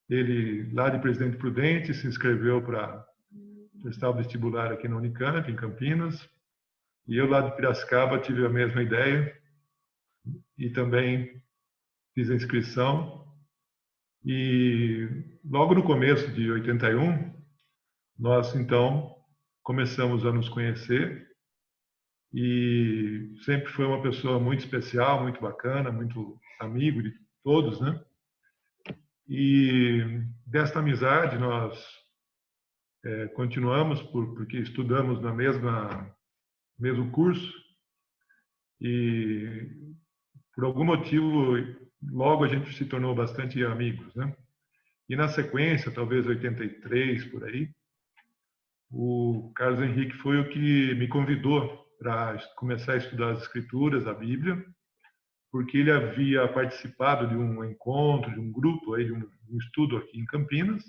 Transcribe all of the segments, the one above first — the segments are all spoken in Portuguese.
ele lá de Presidente Prudente se inscreveu para prestar o vestibular aqui na Unicamp, em Campinas, e eu lá de Piracicaba tive a mesma ideia e também fiz a inscrição. E logo no começo de 81, nós então começamos a nos conhecer, e sempre foi uma pessoa muito especial, muito bacana, muito amigo de todos, né? E desta amizade nós continuamos porque estudamos na mesmo curso, e por algum motivo logo a gente se tornou bastante amigos, né? E na sequência, talvez 83 por aí, o Carlos Henrique foi o que me convidou para começar a estudar as Escrituras, a Bíblia, porque ele havia participado de um encontro, de um grupo aí, de um estudo aqui em Campinas.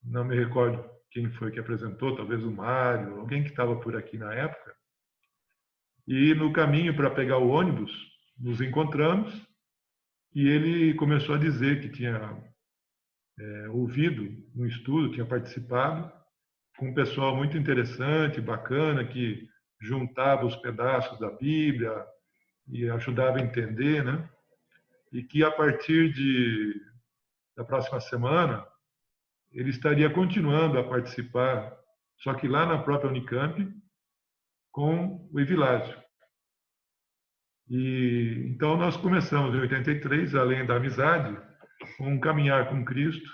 Não me recordo quem foi que apresentou, talvez o Mário, alguém que estava por aqui na época. E no caminho para pegar o ônibus, nos encontramos, e ele começou a dizer que tinha ouvido um estudo, tinha participado, com um pessoal muito interessante, bacana, que juntava os pedaços da Bíblia e ajudava a entender, né? E que a partir da próxima semana ele estaria continuando a participar, só que lá na própria Unicamp, com o Evilásio. E então nós começamos em 83, além da amizade, um caminhar com Cristo,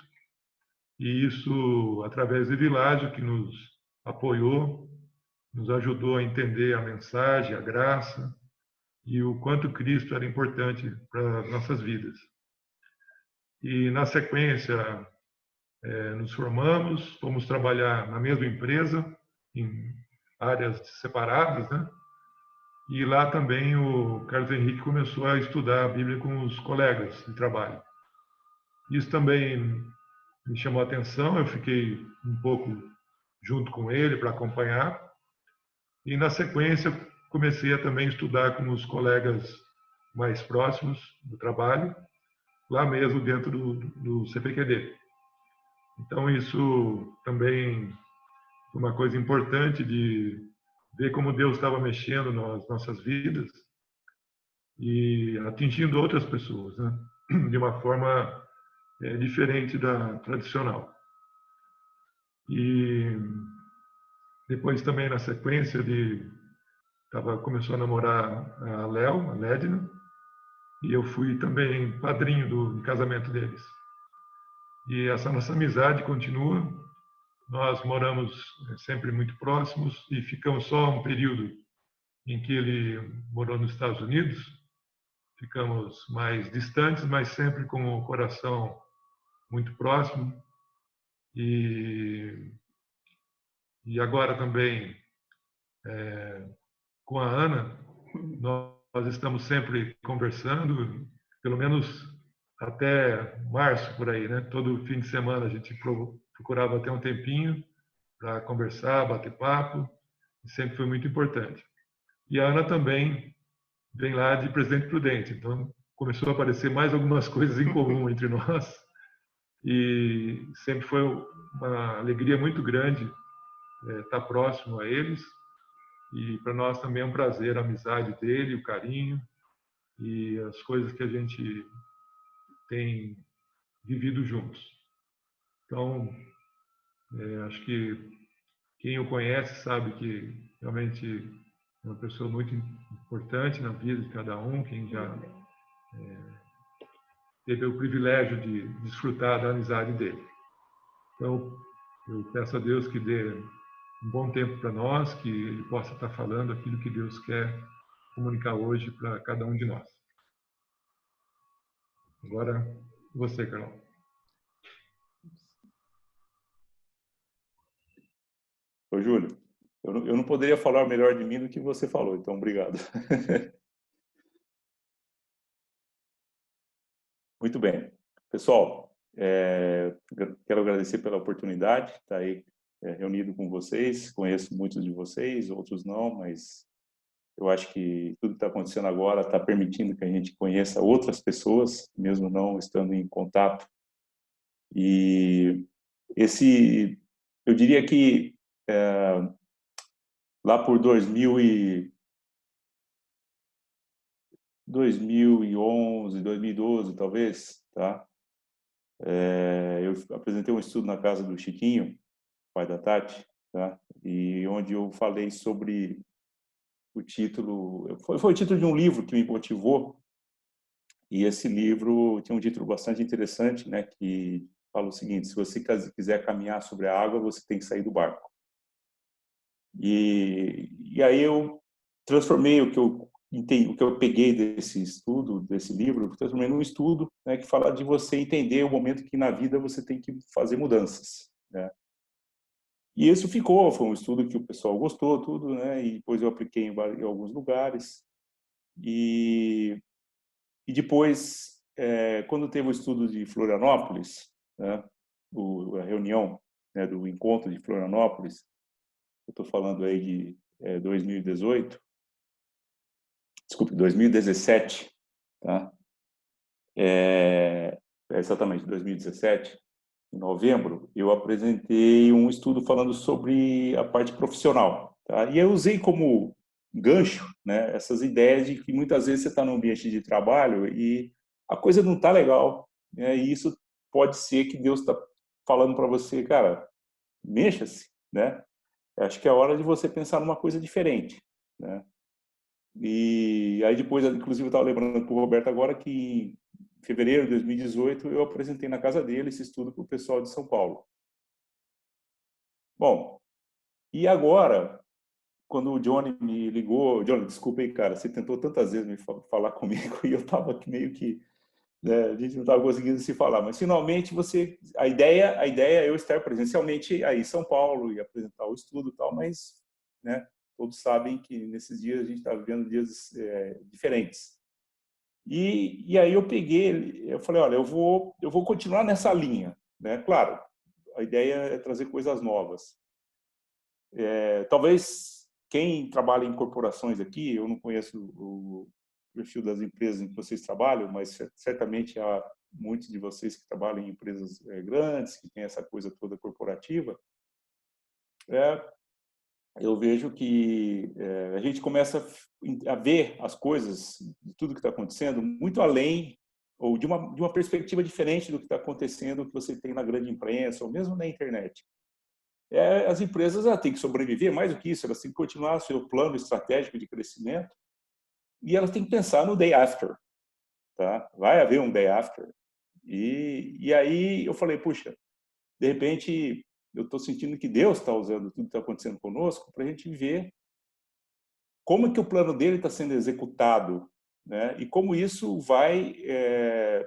e isso através do Evilásio, que nos apoiou, nos ajudou a entender a mensagem, a graça e o quanto Cristo era importante para as nossas vidas. E na sequência nos formamos, fomos trabalhar na mesma empresa, em áreas separadas, né? E lá também o Carlos Henrique começou a estudar a Bíblia com os colegas de trabalho. Isso também me chamou a atenção, eu fiquei um pouco junto com ele para acompanhar. E na sequência comecei a também estudar com os colegas mais próximos do trabalho, lá mesmo dentro do CPQD. Então isso também foi uma coisa importante de ver como Deus estava mexendo nas nossas vidas e atingindo outras pessoas, né? De uma forma diferente da tradicional. E depois também na sequência começou a namorar a Léo, a Lédina, e eu fui também padrinho do casamento deles. E essa nossa amizade continua. Nós moramos sempre muito próximos e ficamos só um período em que ele morou nos Estados Unidos. Ficamos mais distantes, mas sempre com o coração muito próximo. E agora também com a Ana, nós estamos sempre conversando, pelo menos até março por aí, né? Todo fim de semana a gente procurava ter um tempinho para conversar, bater papo, e sempre foi muito importante. E a Ana também vem lá de Presidente Prudente, então começou a aparecer mais algumas coisas em comum entre nós, e sempre foi uma alegria muito grande estar próximo a eles, e para nós também é um prazer a amizade dele, o carinho e as coisas que a gente tem vivido juntos. Então, acho que quem o conhece sabe que realmente é uma pessoa muito importante na vida de cada um, quem já teve o privilégio de desfrutar da amizade dele. Então, eu peço a Deus que dê um bom tempo para nós, que ele possa estar falando aquilo que Deus quer comunicar hoje para cada um de nós. Agora, você, Carol. Ô, Júlio, eu não poderia falar melhor de mim do que você falou, então obrigado. Muito bem. Pessoal, quero agradecer pela oportunidade de estar aí reunido com vocês. Conheço muitos de vocês, outros não, mas Eu acho que tudo que está acontecendo agora está permitindo que a gente conheça outras pessoas, mesmo não estando em contato. E eu diria que lá por 2011, 2012, talvez, tá? Eu apresentei um estudo na casa do Chiquinho, pai da Tati, tá? E onde eu falei sobre o título, foi o título de um livro que me motivou, e esse livro tinha um título bastante interessante, né, que fala o seguinte: se você quiser caminhar sobre a água, você tem que sair do barco. E aí eu transformei o que eu entendi, o que eu peguei desse estudo, desse livro, transformei num estudo, né, que fala de você entender o momento que na vida você tem que fazer mudanças, né? E isso foi um estudo que o pessoal gostou, tudo, né? E depois eu apliquei em alguns lugares. E depois, quando teve o estudo de Florianópolis, né, a reunião, né, do encontro de Florianópolis, eu estou falando aí de 2018, desculpe, 2017, tá? Exatamente, 2017, em novembro, eu apresentei um estudo falando sobre a parte profissional, tá? E eu usei como gancho, né, essas ideias de que muitas vezes você está no ambiente de trabalho e a coisa não está legal, né? E isso pode ser que Deus está falando para você, cara, mexa-se, né? Acho que é hora de você pensar numa coisa diferente, né? E aí depois, inclusive, eu estava lembrando para o Roberto agora que em fevereiro de 2018 eu apresentei na casa dele esse estudo para o pessoal de São Paulo. Bom, e agora, quando o Johnny me ligou, Johnny, desculpa aí, cara, você tentou tantas vezes me falar comigo e eu estava meio que, né, a gente não estava conseguindo se falar, mas finalmente a ideia é eu estar presencialmente aí em São Paulo e apresentar o estudo e tal, mas, né, todos sabem que nesses dias a gente está vivendo dias diferentes. E aí eu falei, olha, eu vou continuar nessa linha, né? Claro, a ideia é trazer coisas novas. Talvez quem trabalha em corporações aqui, eu não conheço o perfil das empresas em que vocês trabalham, mas certamente há muitos de vocês que trabalham em empresas grandes, que têm essa coisa toda corporativa. Eu vejo que a gente começa a ver as coisas, de tudo que está acontecendo, muito além ou de uma perspectiva diferente do que está acontecendo, que você tem na grande imprensa ou mesmo na internet. As empresas têm que sobreviver, mais do que isso, elas têm que continuar o seu plano estratégico de crescimento e elas têm que pensar no day after, tá? Vai haver um day after. E aí eu falei, puxa, de repente eu estou sentindo que Deus está usando tudo que está acontecendo conosco para a gente ver como é que o plano dele está sendo executado, né? E como isso vai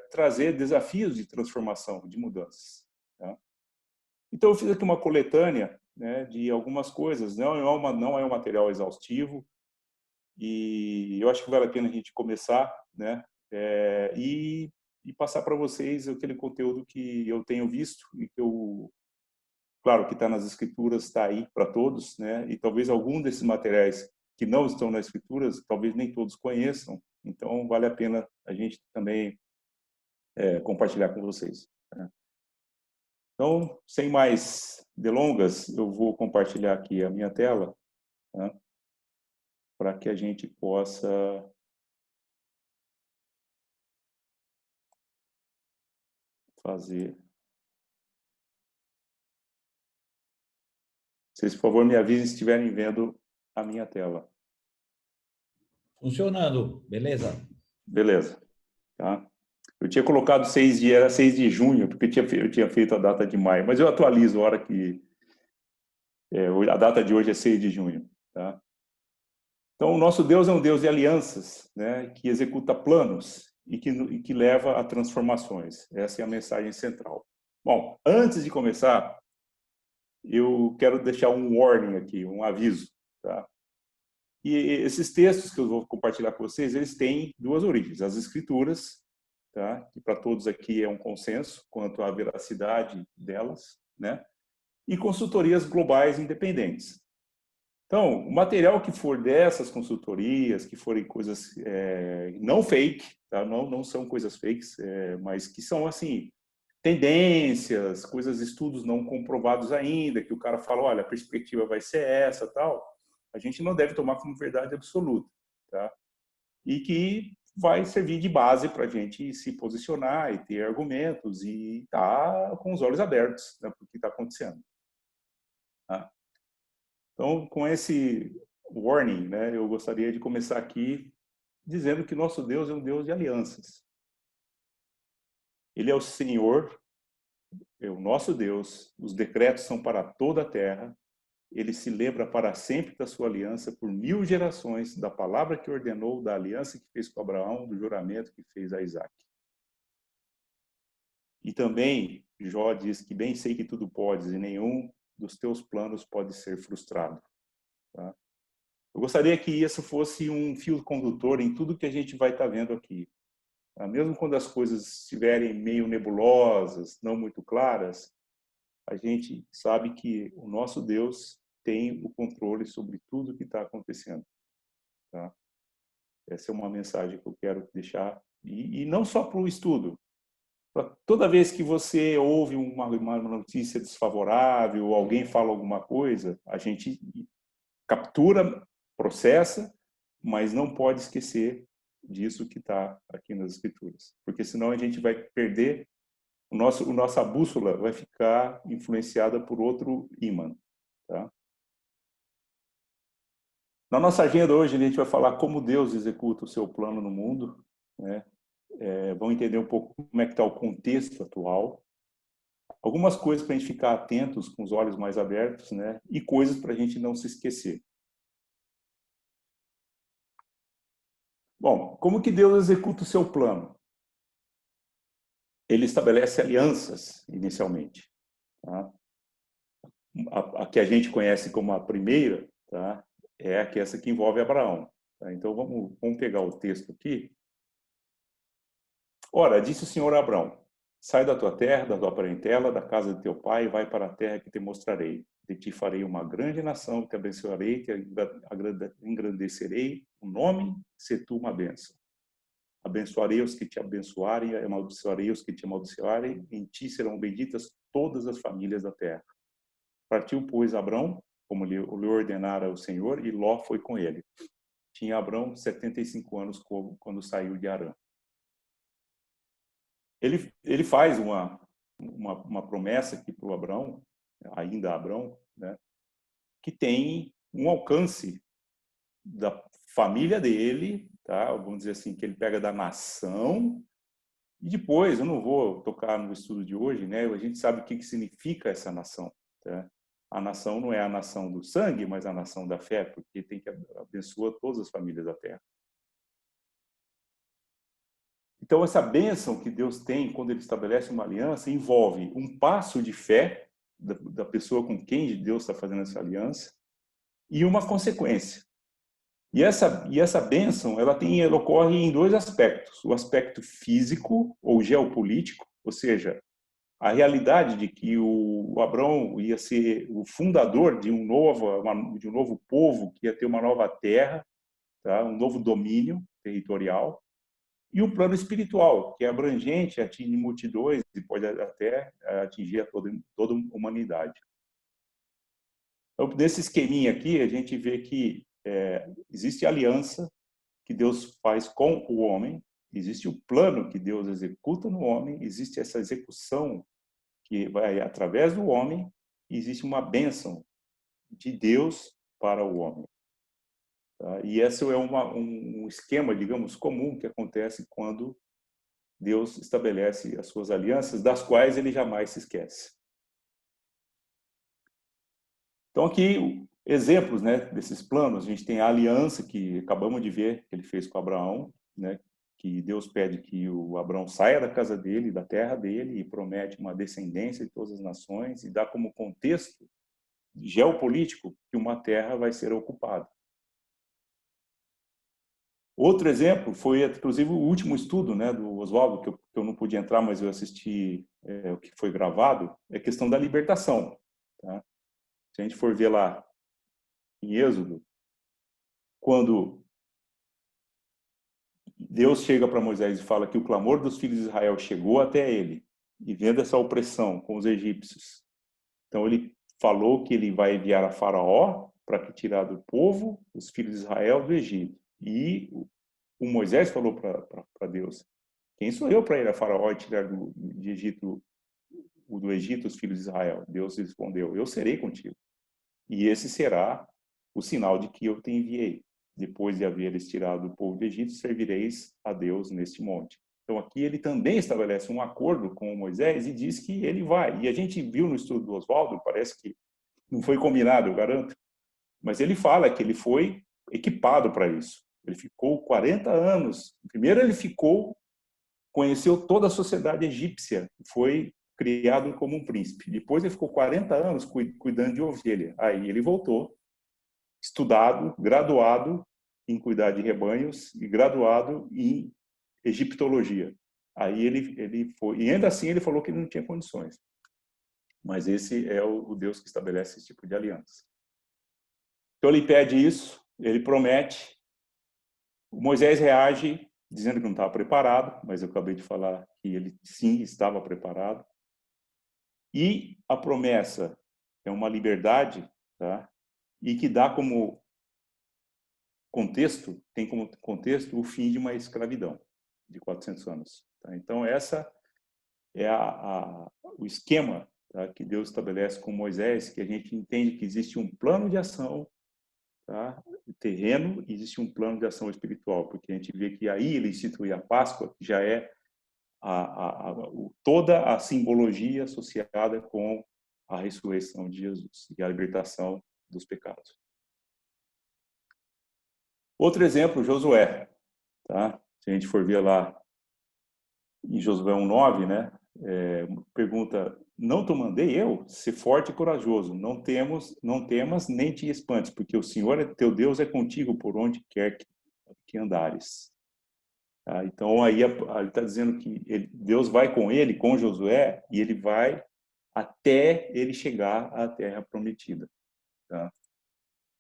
trazer desafios de transformação, de mudanças. Tá? Então eu fiz aqui uma coletânea, né, de algumas coisas. Não é um material exaustivo e eu acho que vale a pena a gente começar, né? E passar para vocês aquele conteúdo que eu tenho visto e que claro, que está nas escrituras, está aí para todos, né? E talvez algum desses materiais que não estão nas escrituras, talvez nem todos conheçam. Então, vale a pena a gente também compartilhar com vocês. Né? Então, sem mais delongas, eu vou compartilhar aqui a minha tela, né? Para que a gente possa fazer. Vocês, por favor, me avisem se estiverem vendo a minha tela. Funcionando, beleza? Beleza. Tá? Eu tinha colocado era 6 de junho, porque eu tinha feito a data de maio, mas eu atualizo a hora que... a data de hoje é 6 de junho. Tá? Então, o nosso Deus é um Deus de alianças, né, que executa planos e que leva a transformações. Essa é a mensagem central. Bom, antes de começar, eu quero deixar um warning aqui, um aviso. Tá? E esses textos que eu vou compartilhar com vocês, eles têm duas origens. As escrituras, tá? Que para todos aqui é um consenso quanto à veracidade delas, né? E consultorias globais independentes. Então, o material que for dessas consultorias, que forem coisas não fake, tá? Não são coisas fakes, mas que são, assim, tendências, coisas, estudos não comprovados ainda, que o cara fala, olha, a perspectiva vai ser essa, tal, a gente não deve tomar como verdade absoluta, tá? E que vai servir de base para a gente se posicionar e ter argumentos e estar com os olhos abertos, né, para o que está acontecendo. Tá? Então, com esse warning, né, eu gostaria de começar aqui dizendo que nosso Deus é um Deus de alianças. Ele é o Senhor, é o nosso Deus, os decretos são para toda a terra, ele se lembra para sempre da sua aliança por 1000 gerações, da palavra que ordenou, da aliança que fez com Abraão, do juramento que fez a Isaac. E também, Jó diz que bem sei que tudo podes e nenhum dos teus planos pode ser frustrado. Tá? Eu gostaria que isso fosse um fio condutor em tudo que a gente vai estar vendo aqui. Tá? Mesmo quando as coisas estiverem meio nebulosas, não muito claras, a gente sabe que o nosso Deus tem o controle sobre tudo que está acontecendo. Tá? Essa é uma mensagem que eu quero deixar, e não só para o estudo. Toda vez que você ouve uma notícia desfavorável, ou alguém fala alguma coisa, a gente captura, processa, mas não pode esquecer disso que está aqui nas Escrituras. Porque senão a gente vai perder, nossa bússola vai ficar influenciada por outro ímã. Tá? Na nossa agenda hoje, a gente vai falar como Deus executa o seu plano no mundo, né? Vamos entender um pouco como é que está o contexto atual, algumas coisas para a gente ficar atentos, com os olhos mais abertos, né? E coisas para a gente não se esquecer. Bom, como que Deus executa o seu plano? Ele estabelece alianças, inicialmente. Tá? A que a gente conhece como a primeira, tá? Essa que envolve Abraão. Tá? Então, vamos pegar o texto aqui. Ora, disse o Senhor a Abraão, sai da tua terra, da tua parentela, da casa de teu pai, e vai para a terra que te mostrarei. De ti farei uma grande nação, te abençoarei, te engrandecerei o nome, se tu uma bênção. Abençoarei os que te abençoarem, e amaldiçoarei os que te amaldiçoarem, em ti serão benditas todas as famílias da terra. Partiu, pois, Abrão, como lhe ordenara o Senhor, e Ló foi com ele. Tinha Abrão 75 anos quando saiu de Harã. Ele faz uma promessa aqui para o Abrão, ainda Abrão, né, que tem um alcance da família dele, tá? Vamos dizer assim, que ele pega da nação, e depois, eu não vou tocar no estudo de hoje, né? A gente sabe o que significa essa nação. Tá? A nação não é a nação do sangue, mas a nação da fé, porque tem que abençoar todas as famílias da terra. Então, essa bênção que Deus tem quando Ele estabelece uma aliança envolve um passo de fé da pessoa com quem Deus está fazendo essa aliança e uma consequência. E essa bênção, ela ocorre em dois aspectos. O aspecto físico ou geopolítico, ou seja, a realidade de que o Abrão ia ser o fundador de um novo povo, que ia ter uma nova terra, tá? Um novo domínio territorial. E o plano espiritual, que é abrangente, atinge multidões e pode até atingir a toda a humanidade. Então, nesse esqueminha aqui, a gente vê que existe aliança que Deus faz com o homem, existe o plano que Deus executa no homem, existe essa execução que vai através do homem, e existe uma bênção de Deus para o homem. Tá? E esse é um esquema, digamos, comum que acontece quando Deus estabelece as suas alianças, das quais ele jamais se esquece. Então, aqui, exemplos, né, desses planos. A gente tem a aliança que acabamos de ver, que ele fez com Abraão, né, que Deus pede que o Abraão saia da casa dele, da terra dele, e promete uma descendência de todas as nações, e dá como contexto geopolítico que uma terra vai ser ocupada. Outro exemplo foi, inclusive, o último estudo, né, do Oswaldo, que eu não pude entrar, mas eu assisti o que foi gravado, é a questão da libertação. Tá? Se a gente for ver lá em Êxodo, quando Deus chega para Moisés e fala que o clamor dos filhos de Israel chegou até ele, e vendo essa opressão com os egípcios, então ele falou que ele vai enviar a Faraó para que tirar do povo os filhos de Israel do Egito. E o Moisés falou para Deus: quem sou eu para ir a Faraó e tirar do Egito os filhos de Israel? Deus respondeu: eu serei contigo. E esse será o sinal de que eu te enviei. Depois de haveres tirado o povo do Egito, servireis a Deus neste monte. Então aqui ele também estabelece um acordo com Moisés e diz que ele vai. E a gente viu no estudo do Oswaldo, parece que não foi combinado, eu garanto, mas ele fala que ele foi equipado para isso. Ele ficou 40 anos. Primeiro ele conheceu toda a sociedade egípcia, foi criado como um príncipe. Depois ele ficou 40 anos cuidando de ovelha. Aí ele voltou, estudado, graduado em cuidar de rebanhos e graduado em egiptologia. Aí ele foi, e ainda assim ele falou que ele não tinha condições. Mas esse é o Deus que estabelece esse tipo de aliança. Então ele pede isso, ele promete. O Moisés reage dizendo que não estava preparado, mas eu acabei de falar que ele sim estava preparado. E a promessa é uma liberdade, tá? E que dá como contexto, tem como contexto o fim de uma escravidão de 400 anos. Tá? Então essa é o esquema, tá, que Deus estabelece com Moisés, que a gente entende que existe um plano de ação, tá, terreno, e existe um plano de ação espiritual, porque a gente vê que aí ele institui a Páscoa, que já é toda a simbologia associada com a ressurreição de Jesus e a libertação dos pecados. Outro exemplo, Josué. Tá? Se a gente for ver lá em Josué 1:9, né? Pergunta: não te mandei eu? Ser forte e corajoso. Não temas nem te espantes, porque o Senhor, teu Deus, é contigo por onde quer que andares. Tá? Então aí ele está dizendo que Deus vai com ele, com Josué, e ele vai até ele chegar à terra prometida. Tá?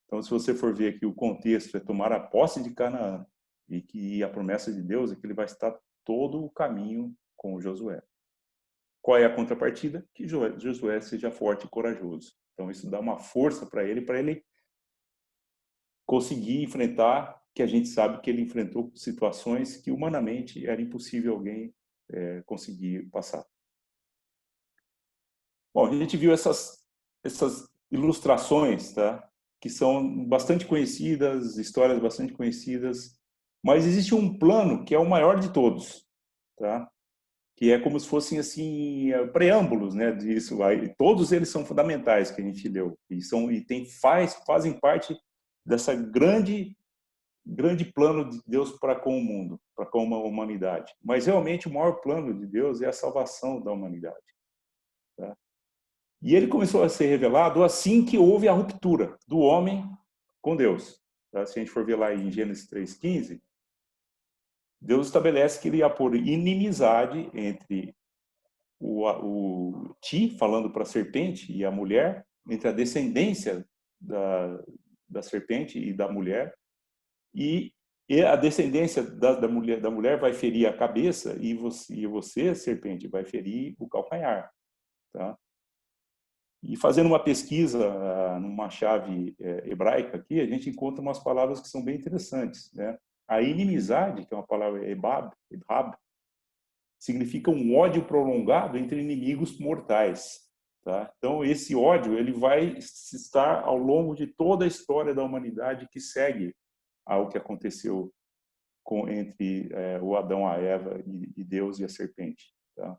Então, se você for ver aqui, o contexto é tomar a posse de Canaã, e que a promessa de Deus é que ele vai estar todo o caminho com Josué. Qual é a contrapartida? Que Josué seja forte e corajoso. Então, isso dá uma força para ele conseguir enfrentar, que a gente sabe que ele enfrentou situações que humanamente era impossível alguém conseguir passar. Bom, a gente viu essas ilustrações, tá? Que são bastante conhecidas, histórias bastante conhecidas, mas existe um plano que é o maior de todos, tá? Que é como se fossem assim preâmbulos, né, disso. Todos eles são fundamentais que a gente leu fazem parte dessa grande plano de Deus para com o mundo, para com a humanidade. Mas realmente o maior plano de Deus é a salvação da humanidade. Tá? E ele começou a ser revelado assim que houve a ruptura do homem com Deus. Tá? Se a gente for ver lá em Gênesis 3:15, Deus estabelece que ele ia pôr inimizade entre Ti, falando para a serpente, e a mulher, entre a descendência da serpente e da mulher, e a descendência da mulher vai ferir a cabeça, e você, serpente, vai ferir o calcanhar. Tá? E fazendo uma pesquisa numa chave hebraica aqui, a gente encontra umas palavras que são bem interessantes. Né? A inimizade, que é uma palavra ebab, significa um ódio prolongado entre inimigos mortais. Tá? Então, esse ódio ele vai estar ao longo de toda a história da humanidade que segue ao que aconteceu entre o Adão, a Eva e Deus e a serpente. Tá?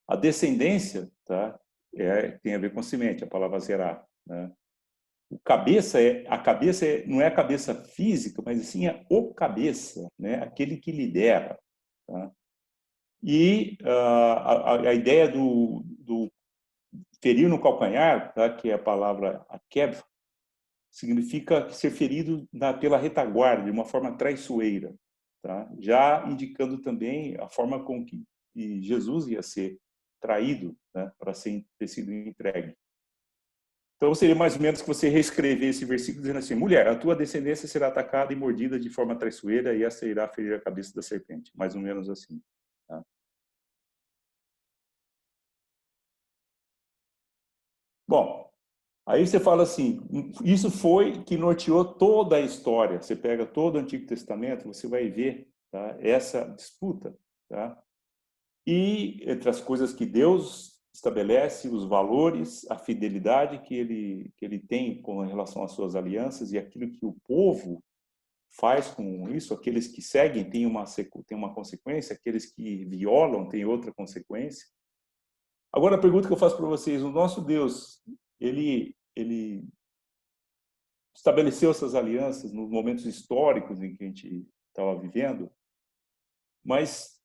A descendência, tá, tem a ver com semente, a palavra zerá. Né? A cabeça não é a cabeça física, mas sim é o cabeça, né? Aquele que lidera. Tá? E a ideia do ferir no calcanhar, tá? Que é a palavra akeb, significa ser ferido pela retaguarda, de uma forma traiçoeira. Tá? Já indicando também a forma com que Jesus ia ser traído, né? Para ter sido entregue. Então, seria mais ou menos que você reescrever esse versículo dizendo assim: mulher, a tua descendência será atacada e mordida de forma traiçoeira e essa irá ferir a cabeça da serpente. Mais ou menos assim. Tá? Bom, aí você fala assim, isso foi que norteou toda a história. Você pega todo o Antigo Testamento, você vai ver, tá, essa disputa. Tá? E entre as coisas que Deus estabelece, os valores, a fidelidade que ele tem com relação às suas alianças e aquilo que o povo faz com isso, aqueles que seguem têm uma consequência, aqueles que violam têm outra consequência. Agora, a pergunta que eu faço para vocês: o nosso Deus, ele estabeleceu essas alianças nos momentos históricos em que a gente estava vivendo, mas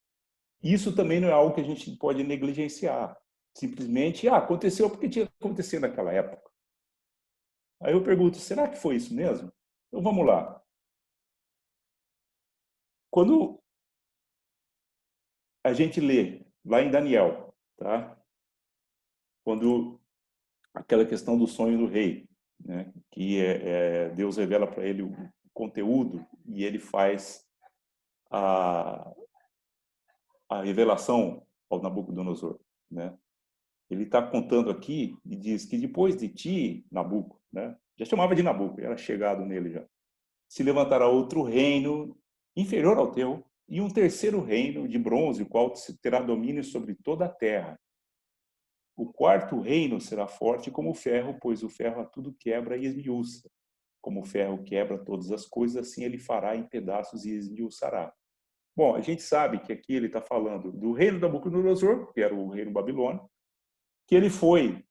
isso também não é algo que a gente pode negligenciar. Simplesmente, aconteceu porque tinha que acontecer naquela época. Aí eu pergunto, será que foi isso mesmo? Então vamos lá. Quando a gente lê lá em Daniel, tá? Quando aquela questão do sonho do rei, né? Que Deus revela para ele o conteúdo e ele faz a, a revelação ao Nabucodonosor, né? Ele está contando aqui e diz que depois de ti, Nabuco, né? Já chamava de Nabuco, era chegado nele já. Se levantará outro reino inferior ao teu e um terceiro reino de bronze, o qual terá domínio sobre toda a terra. O quarto reino será forte como o ferro, pois o ferro a tudo quebra e esmiuça. Como o ferro quebra todas as coisas, assim ele fará em pedaços e esmiuçará. Bom, a gente sabe que aqui ele está falando do reino da Nabucodonosor, que era o reino babilônico, que ele foi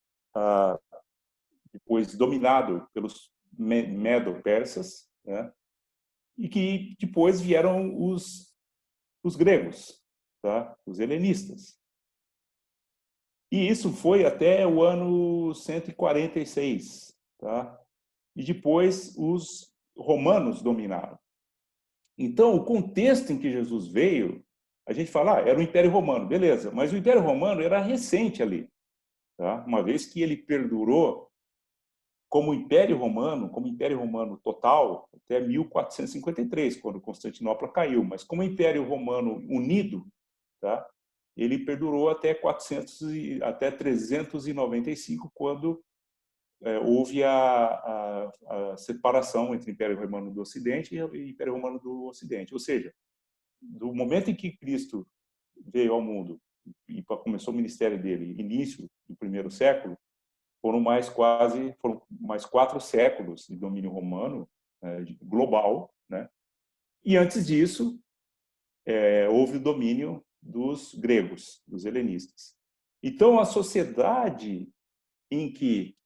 depois dominado pelos medo-persas, né? E que depois vieram os gregos, tá? Os helenistas. E isso foi até o ano 146, tá? E depois os romanos dominaram. Então, o contexto em que Jesus veio, a gente fala, era o Império Romano, beleza, mas o Império Romano era recente ali, tá? Uma vez que ele perdurou como Império Romano total, até 1453, quando Constantinopla caiu, mas como Império Romano unido, tá? Ele perdurou até 395, quando houve a separação entre o Império Romano do Ocidente e o Império Romano do Ocidente. Ou seja, do momento em que Cristo veio ao mundo e começou o ministério dele, início do primeiro século, foram mais 4 séculos de domínio romano global, né? E antes disso houve o domínio dos gregos, dos helenistas. Então a sociedade em que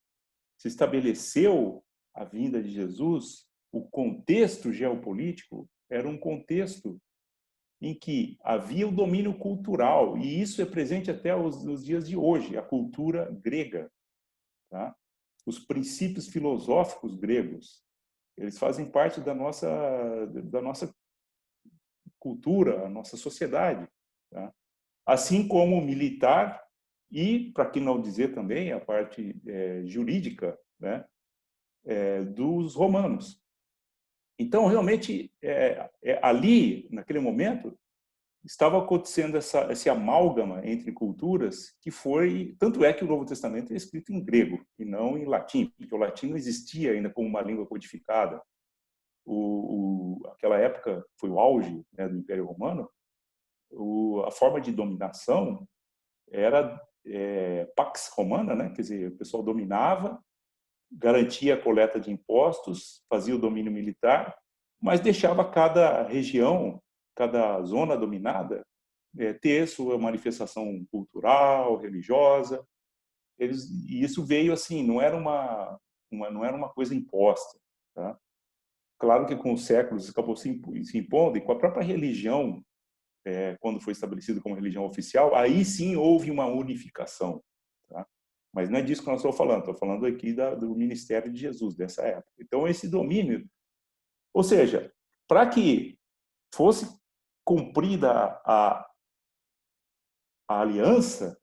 se estabeleceu a vinda de Jesus, o contexto geopolítico era um contexto em que havia o domínio cultural, e isso é presente até nos dias de hoje, a cultura grega. Tá? Os princípios filosóficos gregos, eles fazem parte da nossa cultura, a nossa sociedade. Tá? Assim como o militar e, para que não dizer também, a parte jurídica, né, dos romanos. Então, realmente, ali, naquele momento, estava acontecendo esse amálgama entre culturas que foi... Tanto é que o Novo Testamento é escrito em grego e não em latim, porque o latim não existia ainda como uma língua codificada. Aquela época foi o auge, né, do Império Romano. A forma de dominação era pax romana, né? Quer dizer, o pessoal dominava, garantia a coleta de impostos, fazia o domínio militar, mas deixava cada região, cada zona dominada, ter sua manifestação cultural, religiosa. E isso veio assim, não era uma coisa imposta. Tá? Claro que com os séculos acabou se impondo, e com a própria religião, quando foi estabelecido como religião oficial, aí sim houve uma unificação. Tá? Mas não é disso que nós estou falando aqui do ministério de Jesus, dessa época. Então, esse domínio, ou seja, para que fosse cumprida a aliança,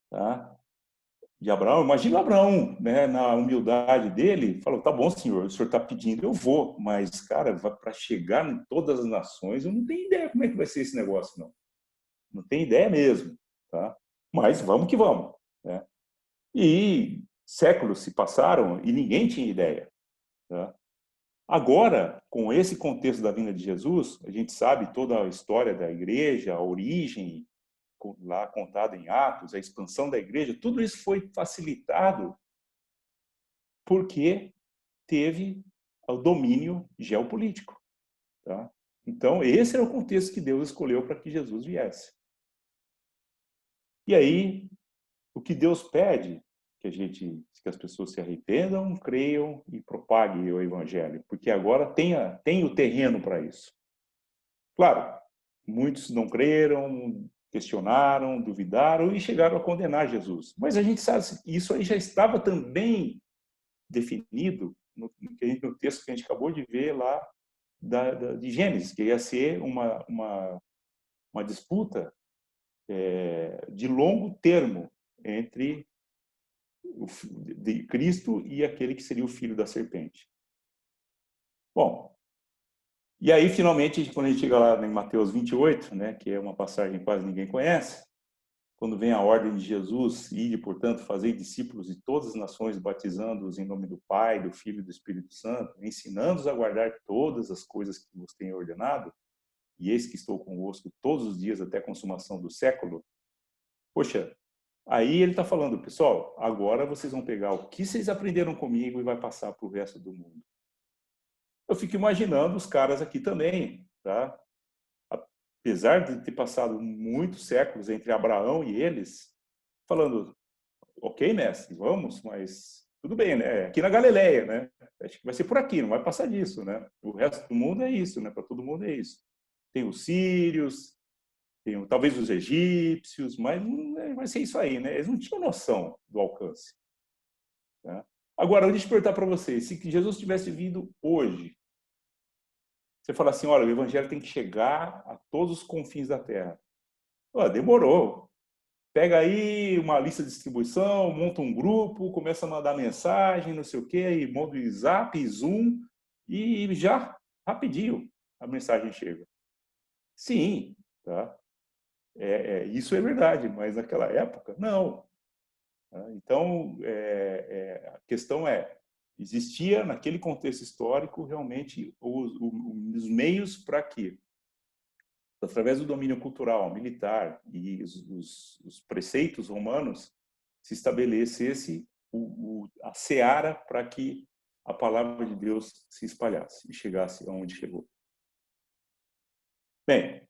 tá? de Abraão. Imagina Abraão, né, na humildade dele, falou: tá bom, senhor, o senhor está pedindo, eu vou, mas, cara, para chegar em todas as nações, eu não tenho ideia como é que vai ser esse negócio, não. Não tenho ideia mesmo, tá? Mas vamos que vamos, né? E séculos se passaram e ninguém tinha ideia, tá? Agora, com esse contexto da vinda de Jesus, a gente sabe toda a história da igreja, a origem, lá contada em Atos, a expansão da igreja, tudo isso foi facilitado porque teve o domínio geopolítico, tá? Então, esse era o contexto que Deus escolheu para que Jesus viesse. E aí, o que Deus pede que as pessoas se arrependam, creiam e propaguem o evangelho, porque agora tem o terreno para isso. Claro, muitos não creram, questionaram, duvidaram e chegaram a condenar Jesus. Mas a gente sabe que isso aí já estava também definido no texto que a gente acabou de ver lá de Gênesis, que ia ser uma disputa de longo termo entre de Cristo e aquele que seria o filho da serpente. Bom, e aí, finalmente, quando a gente chega lá em Mateus 28, né, que é uma passagem que quase ninguém conhece, quando vem a ordem de Jesus, ide, portanto, fazei discípulos de todas as nações, batizando-os em nome do Pai, do Filho e do Espírito Santo, ensinando-os a guardar todas as coisas que vos tenho ordenado, e eis que estou convosco todos os dias até a consumação do século. Poxa, aí ele está falando, pessoal, agora vocês vão pegar o que vocês aprenderam comigo e vai passar para o resto do mundo. Eu fico imaginando os caras aqui também, tá? Apesar de ter passado muitos séculos entre Abraão e eles, falando, ok, mestre, vamos, mas tudo bem, né? Aqui na Galileia, né? Acho que vai ser por aqui, não vai passar disso, né? O resto do mundo é isso, né? Para todo mundo é isso. Tem os sírios, tem talvez os egípcios, mas vai ser isso aí, né? Eles não tinham noção do alcance. Tá? Agora, deixa eu perguntar para vocês, se Jesus tivesse vindo hoje, você fala assim, olha, o evangelho tem que chegar a todos os confins da terra. Demorou. Pega aí uma lista de distribuição, monta um grupo, começa a mandar mensagem, não sei o quê, e manda o Zap, Zoom, e já, rapidinho, a mensagem chega. Sim, tá? Isso é verdade, mas naquela época, não. Tá? Então, a questão existia naquele contexto histórico realmente os meios para que, através do domínio cultural, militar e os preceitos romanos, se estabelecesse a seara para que a palavra de Deus se espalhasse e chegasse aonde chegou. Bem,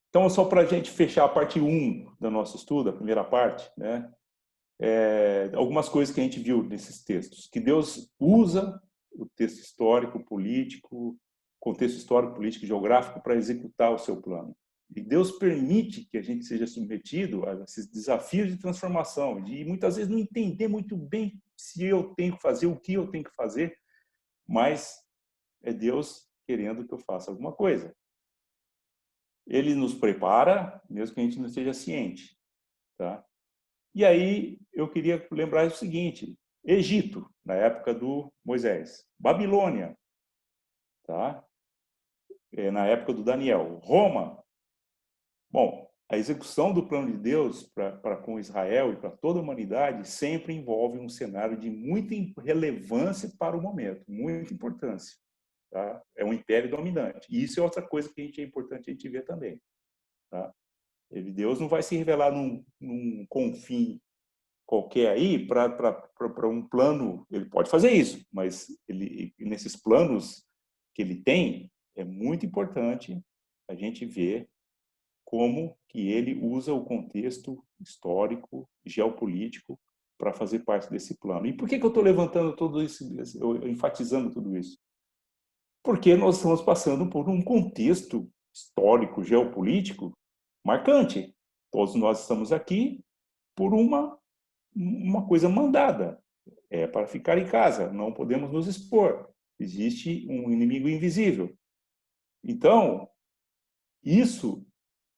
então só para a gente fechar a parte 1 do nosso estudo, a primeira parte, né? Algumas coisas que a gente viu nesses textos, que Deus usa o texto histórico, político, contexto histórico, político, geográfico para executar o seu plano. E Deus permite que a gente seja submetido a esses desafios de transformação, de muitas vezes não entender muito bem se eu tenho que fazer, o que eu tenho que fazer, mas é Deus querendo que eu faça alguma coisa. Ele nos prepara, mesmo que a gente não esteja ciente, tá? E aí eu queria lembrar o seguinte: Egito, na época do Moisés; Babilônia, tá? Na época do Daniel; Roma. Bom, a execução do plano de Deus para com Israel e para toda a humanidade sempre envolve um cenário de muita relevância para o momento, muita importância. Tá? É um império dominante. E isso é outra coisa que é importante a gente ver também. Tá? Deus não vai se revelar num confim qualquer aí para um plano. Ele pode fazer isso, mas nesses planos que ele tem, é muito importante a gente ver como que ele usa o contexto histórico, geopolítico, para fazer parte desse plano. E por que eu estou levantando tudo isso, enfatizando tudo isso? Porque nós estamos passando por um contexto histórico, geopolítico marcante. Todos nós estamos aqui por uma coisa mandada. É para ficar em casa, não podemos nos expor. Existe um inimigo invisível. Então, isso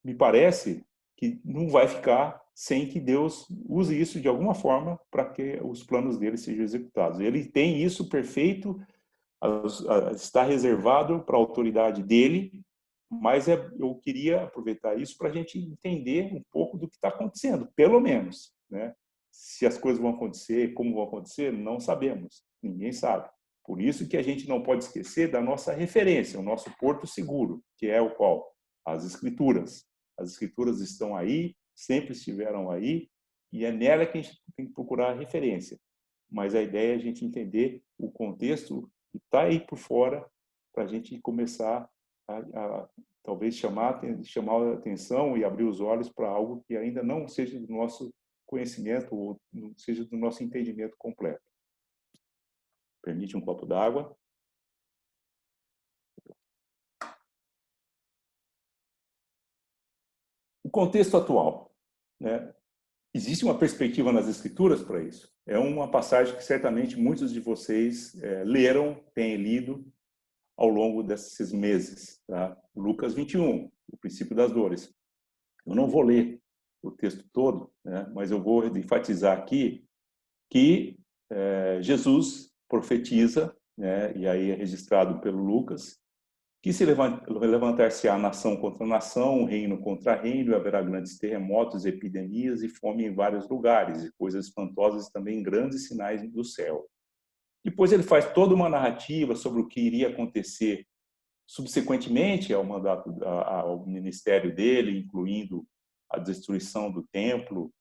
me parece que não vai ficar sem que Deus use isso de alguma forma para que os planos dele sejam executados. Ele tem isso perfeito, está reservado para a autoridade dele, mas eu queria aproveitar isso para a gente entender um pouco do que está acontecendo, pelo menos, né? Se as coisas vão acontecer, como vão acontecer, não sabemos, ninguém sabe. Por isso que a gente não pode esquecer da nossa referência, o nosso porto seguro, que é o qual? As Escrituras. As Escrituras estão aí, sempre estiveram aí, e é nela que a gente tem que procurar a referência. Mas a ideia é a gente entender o contexto que está aí por fora, para a gente começar a talvez chamar a atenção e abrir os olhos para algo que ainda não seja do nosso conhecimento ou não seja do nosso entendimento completo. Permite um copo d'água. O contexto atual, né? Existe uma perspectiva nas Escrituras para isso. É uma passagem que certamente muitos de vocês leram, têm lido ao longo desses meses. Tá? Lucas 21, o princípio das dores. Eu não vou ler o texto todo, né? Mas eu vou enfatizar aqui que Jesus profetiza, né? E aí é registrado pelo Lucas, que se levantar-se-á nação contra nação, reino contra reino, haverá grandes terremotos, epidemias e fome em vários lugares, e coisas espantosas também, grandes sinais do céu. Depois ele faz toda uma narrativa sobre o que iria acontecer subsequentemente ao mandato, ao ministério dele, incluindo a destruição do templo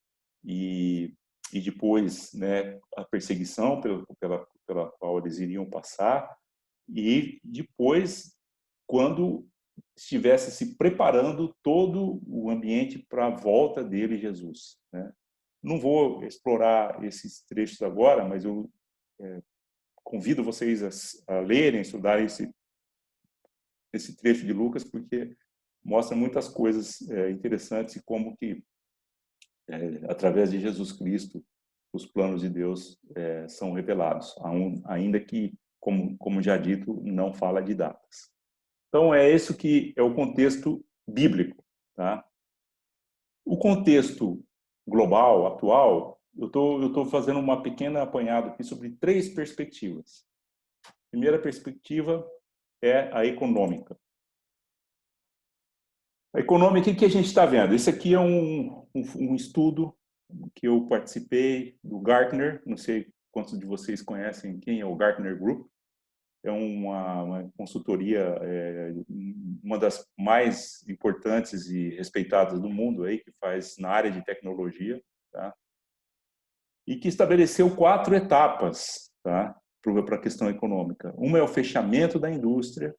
e depois, né, a perseguição pela qual eles iriam passar, e depois, quando estivesse se preparando todo o ambiente para a volta dele, Jesus, né? Não vou explorar esses trechos agora, mas eu convido vocês a lerem, estudarem esse trecho de Lucas, porque mostra muitas coisas interessantes e como que, através de Jesus Cristo, os planos de Deus são revelados, ainda que, como já dito, não fala de datas. Então, é isso que é o contexto bíblico. Tá? O contexto global, atual, eu estou fazendo uma pequena apanhado aqui sobre 3 perspectivas. A primeira perspectiva é a econômica. A econômica, o que a gente está vendo? Esse aqui é um estudo que eu participei, do Gartner. Não sei quantos de vocês conhecem quem é o Gartner Group. É uma consultoria, uma das mais importantes e respeitadas do mundo, aí, que faz na área de tecnologia, tá? E que estabeleceu 4 etapas, tá? Para a questão econômica. Uma é o fechamento da indústria,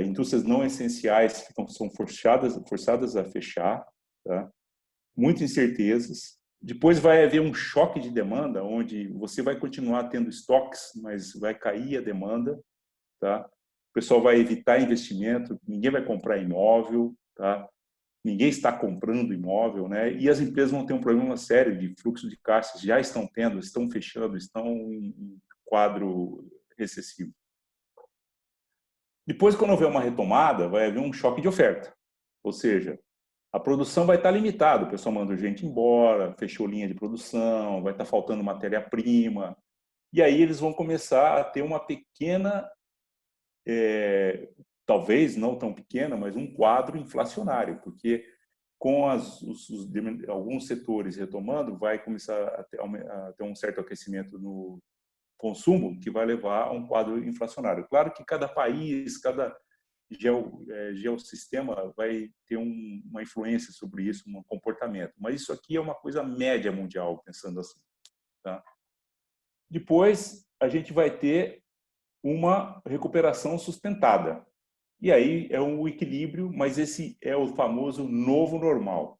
indústrias não essenciais que são forçadas a fechar, tá? Muitas incertezas. Depois vai haver um choque de demanda, onde você vai continuar tendo estoques, mas vai cair a demanda, tá? O pessoal vai evitar investimento, ninguém vai comprar imóvel, tá? Ninguém está comprando imóvel, né? E as empresas vão ter um problema sério de fluxo de caixa, já estão tendo, estão fechando, estão em quadro recessivo. Depois, quando houver uma retomada, vai haver um choque de oferta, ou seja, a produção vai estar limitada, o pessoal manda gente embora, fechou linha de produção, vai estar faltando matéria-prima, e aí eles vão começar a ter uma pequena, talvez não tão pequena, mas um quadro inflacionário, porque com alguns setores retomando, vai começar a ter um certo aquecimento no consumo, que vai levar a um quadro inflacionário. Claro que cada país, cada geossistema vai ter uma influência sobre isso, um comportamento. Mas isso aqui é uma coisa média mundial, pensando assim. Tá? Depois, a gente vai ter uma recuperação sustentada. E aí é um equilíbrio, mas esse é o famoso novo normal.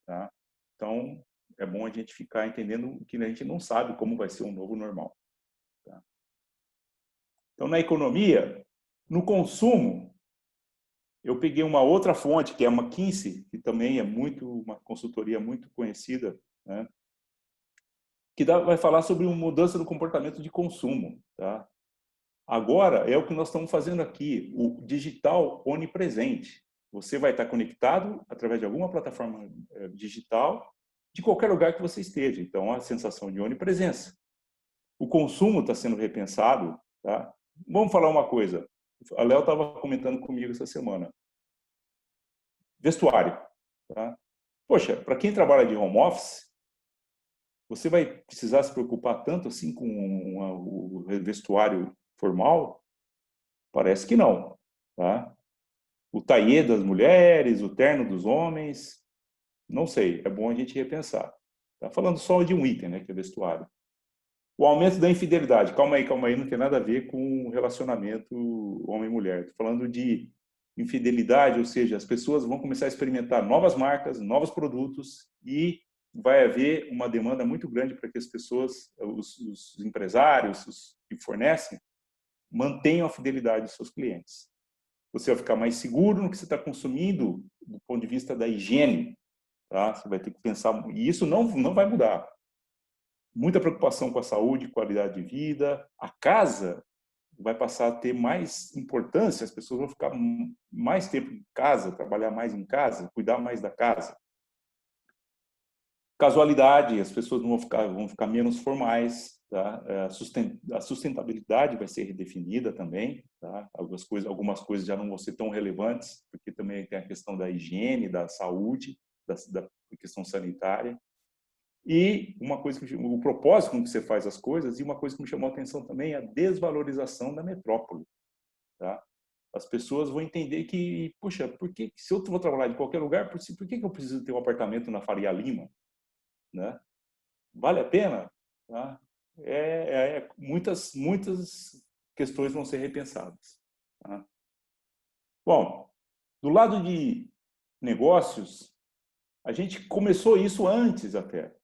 Tá? Então, é bom a gente ficar entendendo que a gente não sabe como vai ser um novo normal. Tá? Então, na economia, no consumo, eu peguei uma outra fonte, que é a McKinsey, que também é uma consultoria muito conhecida, né? Que vai falar sobre uma mudança no comportamento de consumo. Tá? Agora, é o que nós estamos fazendo aqui, o digital onipresente. Você vai estar conectado através de alguma plataforma digital de qualquer lugar que você esteja. Então, a sensação de onipresença. O consumo está sendo repensado. Tá? Vamos falar uma coisa. A Léo estava comentando comigo essa semana. Vestuário. Tá? Poxa, para quem trabalha de home office, você vai precisar se preocupar tanto assim com o vestuário formal? Parece que não. Tá? O taillé das mulheres, o terno dos homens, não sei, é bom a gente repensar. Tá falando só de um item, né, que é vestuário. O aumento da infidelidade, calma aí, não tem nada a ver com o relacionamento homem-mulher. Estou falando de infidelidade, ou seja, as pessoas vão começar a experimentar novas marcas, novos produtos e vai haver uma demanda muito grande para que as pessoas, os empresários, os que fornecem, mantenham a fidelidade dos seus clientes. Você vai ficar mais seguro no que você está consumindo do ponto de vista da higiene. Tá? Você vai ter que pensar, e isso não vai mudar. Muita preocupação com a saúde, qualidade de vida. A casa vai passar a ter mais importância, as pessoas vão ficar mais tempo em casa, trabalhar mais em casa, cuidar mais da casa. Casualidade, as pessoas vão ficar menos formais. Tá? A sustentabilidade vai ser redefinida também. Tá? Algumas coisas já não vão ser tão relevantes, porque também tem a questão da higiene, da saúde, da questão sanitária. E uma coisa o propósito com que você faz as coisas, e uma coisa que me chamou a atenção também é a desvalorização da metrópole. Tá? As pessoas vão entender que, puxa, se eu vou trabalhar de qualquer lugar, por que eu preciso ter um apartamento na Faria Lima? Né? Vale a pena? Tá? Muitas questões vão ser repensadas. Tá? Bom, do lado de negócios, a gente começou isso antes até.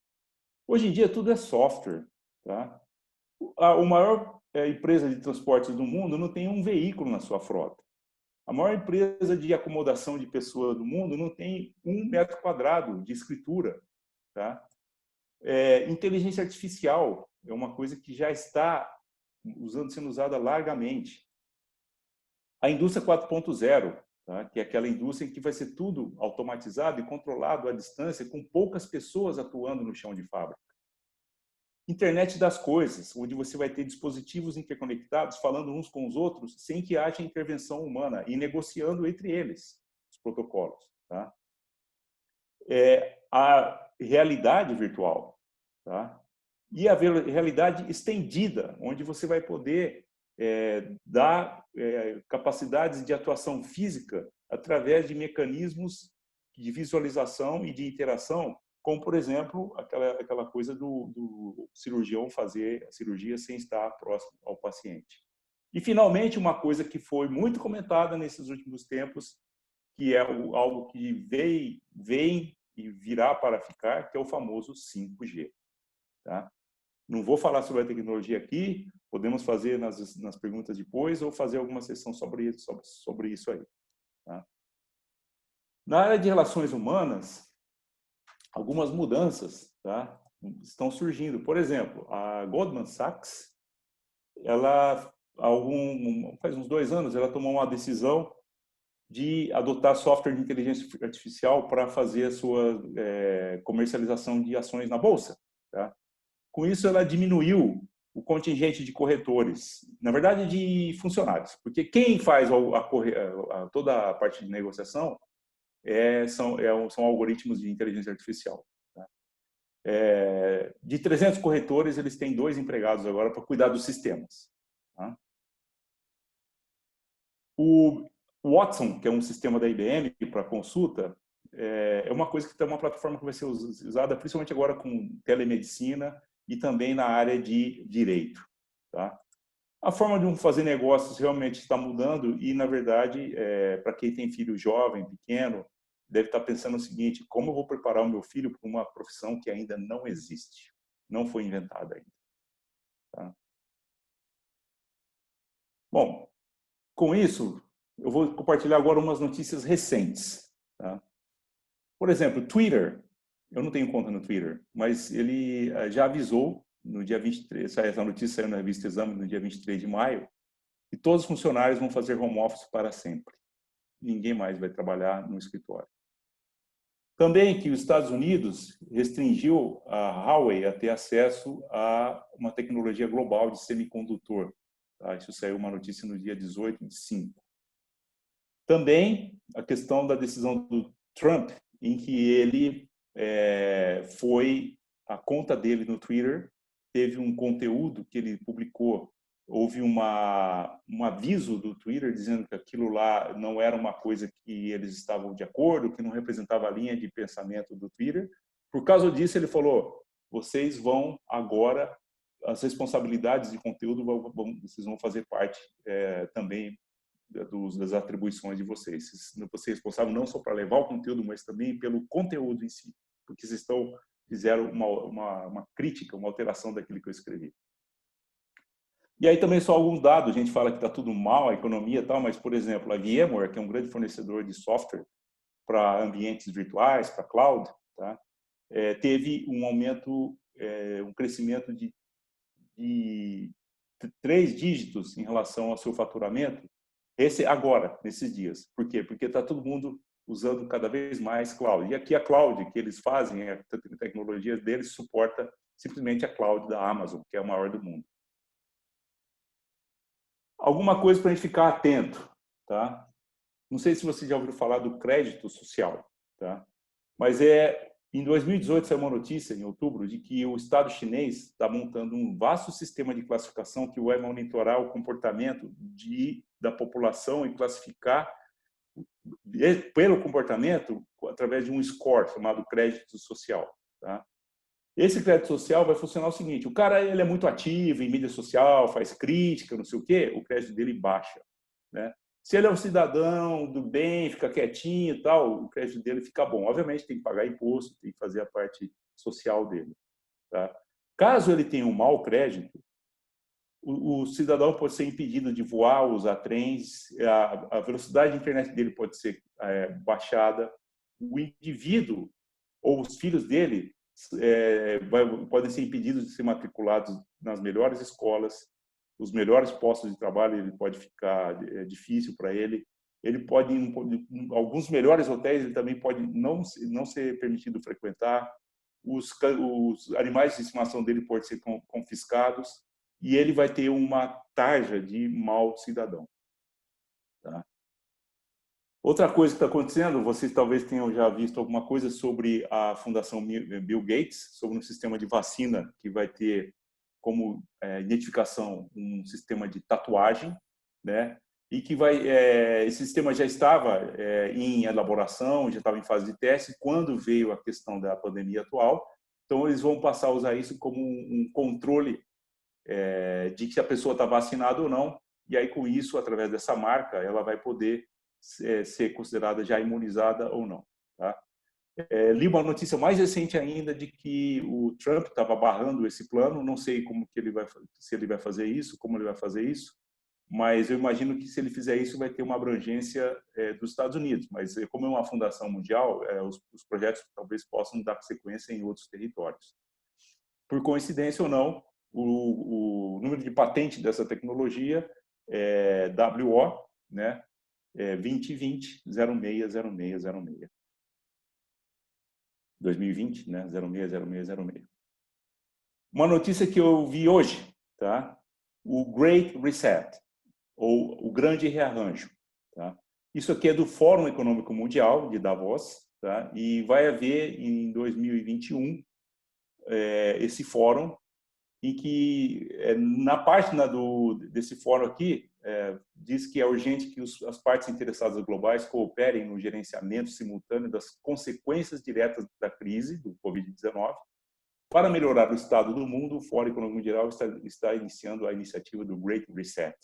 Hoje em dia tudo é software. Tá? A maior empresa de transportes do mundo não tem um veículo na sua frota. A maior empresa de acomodação de pessoas do mundo não tem 1 metro quadrado de escritura. Tá? Inteligência artificial é uma coisa que já está sendo usada largamente. A indústria 4.0, tá? Que é aquela indústria em que vai ser tudo automatizado e controlado à distância, com poucas pessoas atuando no chão de fábrica. Internet das coisas, onde você vai ter dispositivos interconectados, falando uns com os outros, sem que haja intervenção humana e negociando entre eles os protocolos. Tá? A realidade virtual, tá? E a realidade estendida, onde você vai poder dar capacidades de atuação física através de mecanismos de visualização e de interação, como, por exemplo, aquela coisa do cirurgião fazer a cirurgia sem estar próximo ao paciente. E, finalmente, uma coisa que foi muito comentada nesses últimos tempos, que é algo que vem e virá para ficar, que é o famoso 5G. Tá? Não vou falar sobre a tecnologia aqui, podemos fazer nas perguntas depois ou fazer alguma sessão sobre isso aí. Tá? Na área de relações humanas, algumas mudanças, tá, estão surgindo. Por exemplo, a Goldman Sachs, faz uns 2 anos, ela tomou uma decisão de adotar software de inteligência artificial para fazer a sua comercialização de ações na bolsa. Tá? Com isso, ela diminuiu o contingente de corretores, na verdade, de funcionários, porque quem faz toda a parte de negociação são algoritmos de inteligência artificial. Tá? De 300 corretores, eles têm 2 empregados agora para cuidar dos sistemas. Tá? O Watson, que é um sistema da IBM para consulta, é uma coisa que tem uma plataforma que vai ser usada principalmente agora com telemedicina e também na área de direito. Tá? A forma de fazer negócios realmente está mudando e, na verdade, para quem tem filho jovem, pequeno, deve estar pensando o seguinte: como eu vou preparar o meu filho para uma profissão que ainda não existe, não foi inventada ainda. Tá? Bom, com isso, eu vou compartilhar agora umas notícias recentes. Tá? Por exemplo, Twitter. Eu não tenho conta no Twitter, mas ele já avisou, no dia 23, essa notícia saiu na revista Exame no dia 23 de maio, que todos os funcionários vão fazer home office para sempre. ninguém mais vai trabalhar no escritório. Também que os Estados Unidos restringiu a Huawei a ter acesso a uma tecnologia global de semicondutor. Tá? Isso saiu uma notícia no dia 18/5. Também a questão da decisão do Trump, em que ele a conta dele no Twitter teve um conteúdo que ele publicou. Houve um aviso do Twitter dizendo que aquilo lá não era uma coisa que eles estavam de acordo, que não representava a linha de pensamento do Twitter. Por causa disso, ele falou: vocês vão agora, as responsabilidades de conteúdo, vocês vão fazer parte também das atribuições de vocês. Vocês vão ser responsáveis não só para levar o conteúdo, mas também pelo conteúdo em si, porque vocês fizeram uma crítica, uma alteração daquilo que eu escrevi. E aí também só alguns dados, a gente fala que está tudo mal, a economia e tal, mas, por exemplo, a VMware, que é um grande fornecedor de software para ambientes virtuais, para cloud, tá? Teve um aumento, um crescimento de 3 dígitos em relação ao seu faturamento, agora, nesses dias. Por quê? Porque está todo mundo usando cada vez mais cloud. E aqui a cloud que eles fazem, a tecnologia deles suporta simplesmente a cloud da Amazon, que é a maior do mundo. Alguma coisa para a gente ficar atento, tá? Não sei se você já ouviu falar do crédito social, tá? Mas em 2018 saiu uma notícia, em outubro, de que o Estado chinês está montando um vasto sistema de classificação que vai monitorar o comportamento da população e classificar pelo comportamento através de um score chamado crédito social, tá? Esse crédito social vai funcionar o seguinte: o cara ele é muito ativo em mídia social, faz crítica, não sei o quê, o crédito dele baixa, né? Se ele é um cidadão do bem, fica quietinho e tal, o crédito dele fica bom. Obviamente tem que pagar imposto, tem que fazer a parte social dele, tá? Caso ele tenha um mau crédito, o cidadão pode ser impedido de voar, usar trens, a velocidade de internet dele pode ser baixada, o indivíduo ou os filhos dele podem ser impedidos de ser matriculados nas melhores escolas, os melhores postos de trabalho ele pode ficar difícil para ele. Ele pode, em alguns melhores hotéis, ele também pode não ser permitido frequentar. Os animais de estimação dele podem ser confiscados e ele vai ter uma tarja de mau cidadão. Tá? Outra coisa que está acontecendo, vocês talvez tenham já visto alguma coisa sobre a Fundação Bill Gates, sobre um sistema de vacina que vai ter como identificação um sistema de tatuagem, né? E que esse sistema já estava em elaboração, já estava em fase de teste quando veio a questão da pandemia atual. Então eles vão passar a usar isso como um controle de que a pessoa está vacinada ou não. E aí com isso, através dessa marca, ela vai poder ser considerada já imunizada ou não. Tá? Li uma notícia mais recente ainda de que o Trump estava barrando esse plano. Não sei se ele vai fazer isso, como ele vai fazer isso, mas eu imagino que se ele fizer isso vai ter uma abrangência dos Estados Unidos. Mas como é uma fundação mundial, os projetos talvez possam dar sequência em outros territórios. Por coincidência ou não, o número de patente dessa tecnologia é WO, né? 2020-060606. 2020, né? 060606. Uma notícia que eu vi hoje, tá? O Great Reset, ou o Grande Rearranjo, tá? Isso aqui é do Fórum Econômico Mundial de Davos, tá? E vai haver em 2021 esse fórum em que na página desse fórum aqui diz que é urgente que as partes interessadas globais cooperem no gerenciamento simultâneo das consequências diretas da crise do Covid-19. Para melhorar o estado do mundo, o Fórum Econômico Mundial está iniciando a iniciativa do Great Reset,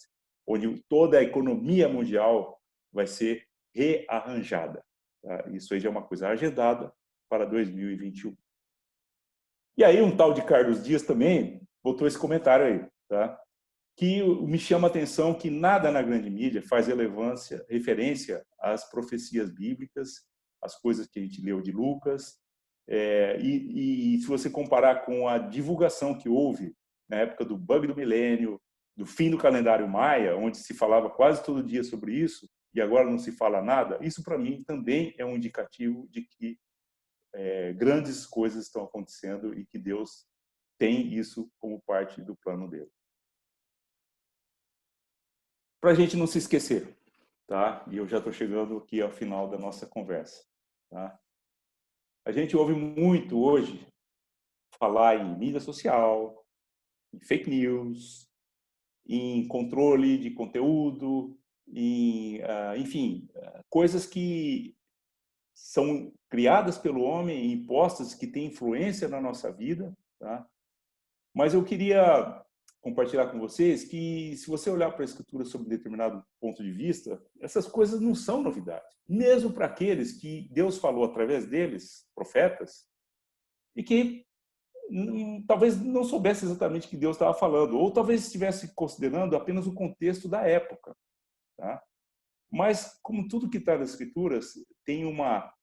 onde toda a economia mundial vai ser rearranjada. Tá? Isso aí já é uma coisa agendada para 2021. E aí um tal de Carlos Dias também botou esse comentário aí, tá? Que me chama a atenção que nada na grande mídia faz referência às profecias bíblicas, às coisas que a gente leu de Lucas, e se você comparar com a divulgação que houve na época do bug do milênio, do fim do calendário maia, onde se falava quase todo dia sobre isso, e agora não se fala nada, isso para mim também é um indicativo de que grandes coisas estão acontecendo e que Deus tem isso como parte do plano dele. Para a gente não se esquecer, tá? E eu já estou chegando aqui ao final da nossa conversa, tá? A gente ouve muito hoje falar em mídia social, em fake news, em controle de conteúdo, enfim, coisas que são criadas pelo homem, impostas, que têm influência na nossa vida, tá? Mas eu queria compartilhar com vocês que, se você olhar para a Escritura sob um determinado ponto de vista, essas coisas não são novidade. Mesmo para aqueles que Deus falou através deles, profetas, e que talvez não soubesse exatamente o que Deus estava falando, ou talvez estivesse considerando apenas o contexto da época, tá? Mas, como tudo que está nas Escrituras, tem uma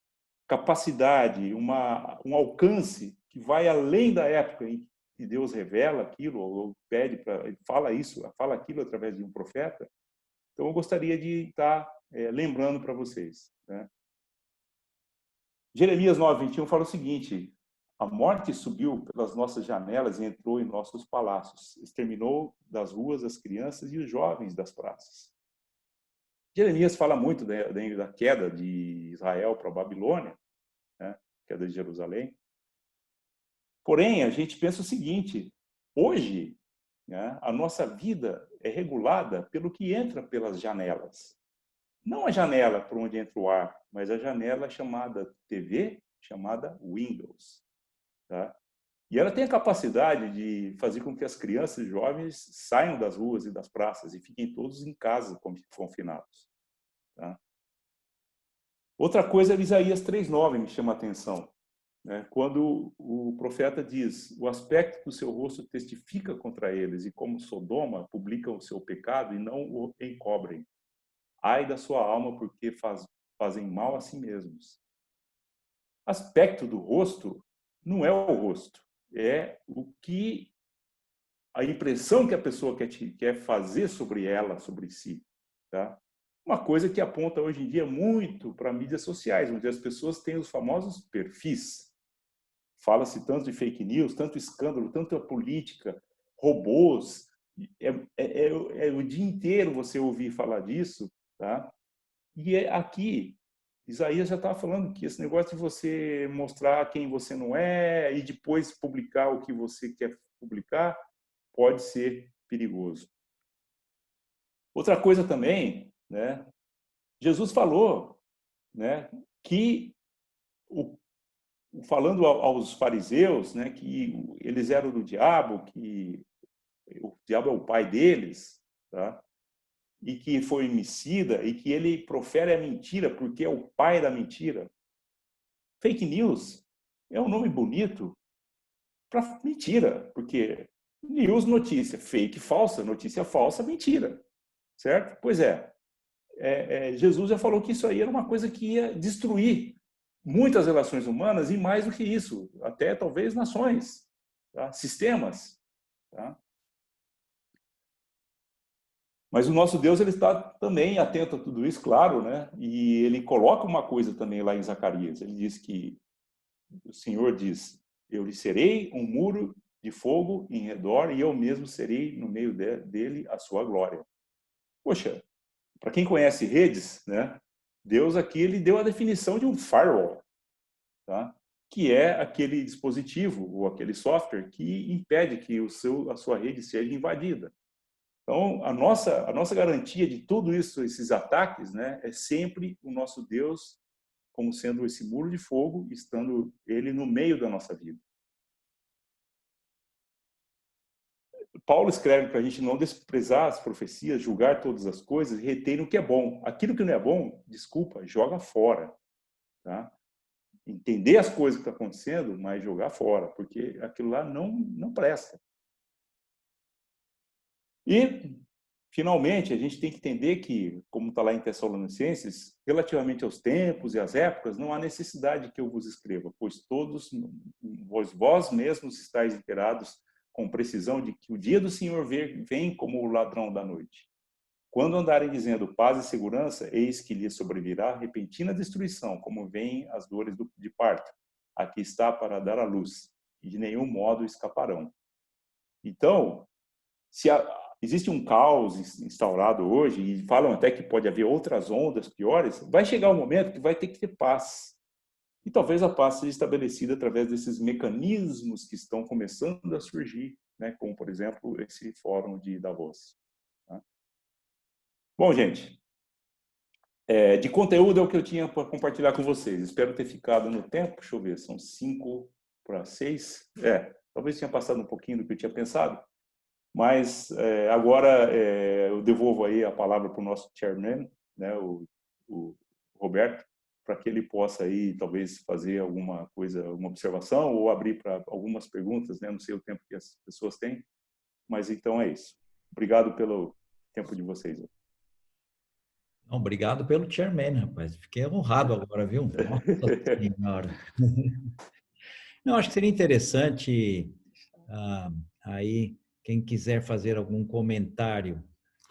capacidade, um alcance que vai além da época em que Deus revela aquilo, ou pede para, fala aquilo através de um profeta. Então, eu gostaria de estar lembrando para vocês, né? Jeremias 9:21 fala o seguinte: a morte subiu pelas nossas janelas e entrou em nossos palácios, exterminou das ruas as crianças e os jovens das praças. Jeremias fala muito da queda de Israel para a Babilônia, né? Queda de Jerusalém. Porém, a gente pensa o seguinte: hoje, né, a nossa vida é regulada pelo que entra pelas janelas. Não a janela por onde entra o ar, mas a janela chamada TV, chamada Windows, tá? E ela tem a capacidade de fazer com que as crianças e jovens saiam das ruas e das praças e fiquem todos em casa, confinados, tá? Outra coisa, Isaías 3:9 me chama a atenção, né? Quando o profeta diz: o aspecto do seu rosto testifica contra eles, e como Sodoma publicam o seu pecado e não o encobrem. Ai da sua alma, porque fazem mal a si mesmos. Aspecto do rosto não é o rosto, é o que a impressão que a pessoa quer fazer sobre ela, sobre si, tá? Uma coisa que aponta hoje em dia muito para mídias sociais, onde as pessoas têm os famosos perfis. Fala-se tanto de fake news, tanto escândalo, tanta política, robôs. É o dia inteiro você ouvir falar disso, tá? E aqui, Isaías já estava falando que esse negócio de você mostrar quem você não é e depois publicar o que você quer publicar pode ser perigoso. Outra coisa também, né? Jesus falou, né, que falando aos fariseus, né, que eles eram do diabo, que o diabo é o pai deles, tá? E que foi homicida, e que ele profere a mentira porque é o pai da mentira. Fake news é um nome bonito para mentira, porque news, notícia, fake, falsa, notícia falsa, mentira, certo? Pois é, Jesus já falou que isso aí era uma coisa que ia destruir muitas relações humanas e mais do que isso, até talvez nações, tá? Sistemas, tá? Mas o nosso Deus, ele está também atento a tudo isso, claro, né? E ele coloca uma coisa também lá em Zacarias. Ele diz que o Senhor diz: eu lhe serei um muro de fogo em redor e eu mesmo serei no meio dele a sua glória. Poxa, para quem conhece redes, né? Deus aqui ele deu a definição de um firewall, tá? Que é aquele dispositivo ou aquele software que impede que a sua rede seja invadida. Então, a nossa garantia de tudo isso, esses ataques, né, é sempre o nosso Deus como sendo esse muro de fogo, estando ele no meio da nossa vida. Paulo escreve para a gente não desprezar as profecias, julgar todas as coisas e reter o que é bom. Aquilo que não é bom, desculpa, joga fora, tá? Entender as coisas que estão acontecendo, mas jogar fora, porque aquilo lá não presta. E, finalmente, a gente tem que entender que, como está lá em Tessalonicenses, relativamente aos tempos e às épocas, não há necessidade que eu vos escreva, pois vós mesmos estáis inteirados com precisão de que o dia do Senhor vem como o ladrão da noite. Quando andarem dizendo paz e segurança, eis que lhes sobrevirá repentina destruição, como vêm as dores de parto. Aqui está para dar à luz, e de nenhum modo escaparão. Então, se existe um caos instaurado hoje, e falam até que pode haver outras ondas piores, vai chegar um momento que vai ter que ter paz. E talvez a paz seja estabelecida através desses mecanismos que estão começando a surgir, né? Como, por exemplo, esse fórum de Davos. Tá? Bom, gente, de conteúdo é o que eu tinha para compartilhar com vocês. Espero ter ficado no tempo. Deixa eu ver, são 5 para 6. Talvez tenha passado um pouquinho do que eu tinha pensado. Mas agora eu devolvo aí a palavra para o nosso chairman, né, o Roberto, para que ele possa aí talvez fazer alguma coisa, uma observação ou abrir para algumas perguntas, né? Não sei o tempo que as pessoas têm, mas então é isso. Obrigado pelo tempo de vocês. Não, obrigado pelo chairman, rapaz. Fiquei honrado agora, viu? Nossa Senhora. Não, acho que seria interessante aí, quem quiser fazer algum comentário,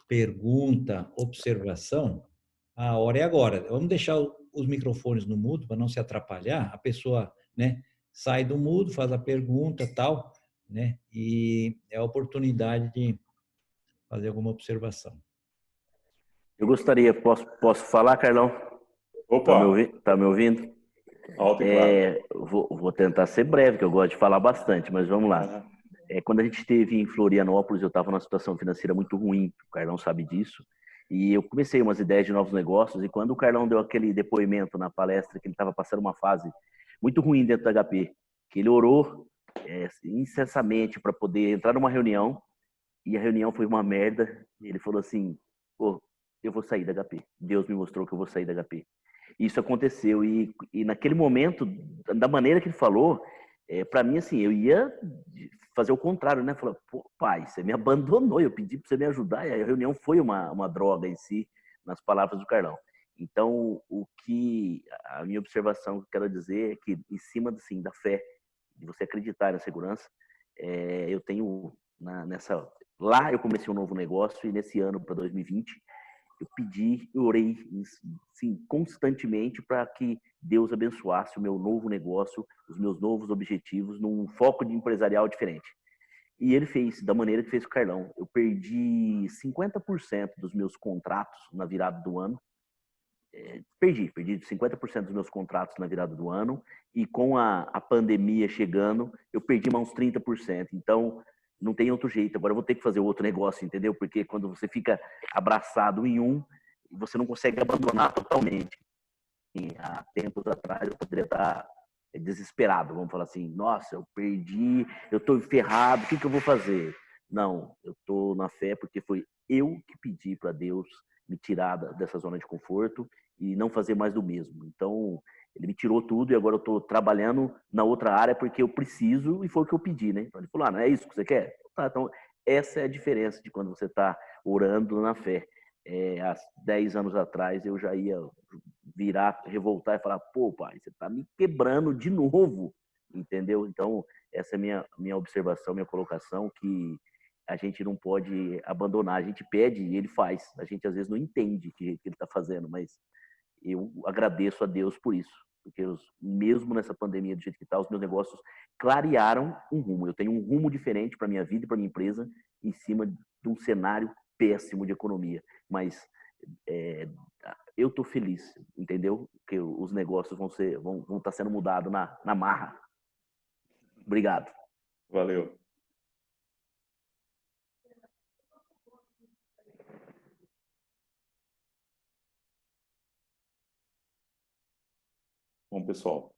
pergunta, observação, a hora é agora. Vamos deixar os microfones no mudo para não se atrapalhar. A pessoa, né, sai do mudo, faz a pergunta, tal, né? E é a oportunidade de fazer alguma observação. Eu gostaria, posso falar, Carlão? Opa! Tá me ouvindo? Alto e claro. Vou tentar ser breve, que eu gosto de falar bastante, mas vamos lá. Quando a gente esteve em Florianópolis, eu estava numa situação financeira muito ruim, o Carlão sabe disso, e eu comecei umas ideias de novos negócios, e quando o Carlão deu aquele depoimento na palestra, que ele estava passando uma fase muito ruim dentro da HP, que ele orou incessantemente para poder entrar numa reunião, e a reunião foi uma merda, e ele falou assim, pô, eu vou sair da HP. Deus me mostrou que eu vou sair da HP. Isso aconteceu, e naquele momento, da maneira que ele falou, para mim, assim, eu ia fazer o contrário, né? Falar, pô, pai, você me abandonou, eu pedi para você me ajudar, e a reunião foi uma droga em si, nas palavras do Carlão. Então, a minha observação que eu quero dizer é que, em cima, assim, da fé, de você acreditar na segurança, eu tenho, lá eu comecei um novo negócio, e nesse ano, para 2020, eu pedi, eu orei, sim, constantemente para que Deus abençoasse o meu novo negócio, os meus novos objetivos, num foco de empresarial diferente. E ele fez da maneira que fez o Carlão. Eu perdi 50% dos meus contratos na virada do ano. Perdi 50% dos meus contratos na virada do ano. E com a pandemia chegando, eu perdi mais uns 30%. Então, não tem outro jeito. Agora eu vou ter que fazer outro negócio, entendeu? Porque quando você fica abraçado em um, você não consegue abandonar totalmente. E há tempos atrás eu poderia estar desesperado, vamos falar assim, nossa, eu perdi, eu estou ferrado, o que eu vou fazer? Não, eu estou na fé porque foi eu que pedi para Deus me tirar dessa zona de conforto e não fazer mais do mesmo. Então, ele me tirou tudo e agora eu estou trabalhando na outra área porque eu preciso e foi o que eu pedi, né? Então ele falou, não é isso que você quer? Tá, então, essa é a diferença de quando você está orando na fé. Há 10 anos atrás eu já ia virar, revoltar e falar, pô, pai, você tá me quebrando de novo, entendeu? Então, essa é minha observação, minha colocação, que a gente não pode abandonar, a gente pede e ele faz, a gente às vezes não entende o que ele está fazendo, mas eu agradeço a Deus por isso, porque mesmo nessa pandemia do jeito que está, os meus negócios clarearam um rumo, eu tenho um rumo diferente para minha vida e para minha empresa em cima de um cenário péssimo de economia, mas eu tô feliz, entendeu? Que os negócios vão estar sendo mudados na marra. Obrigado. Valeu. Bom, pessoal,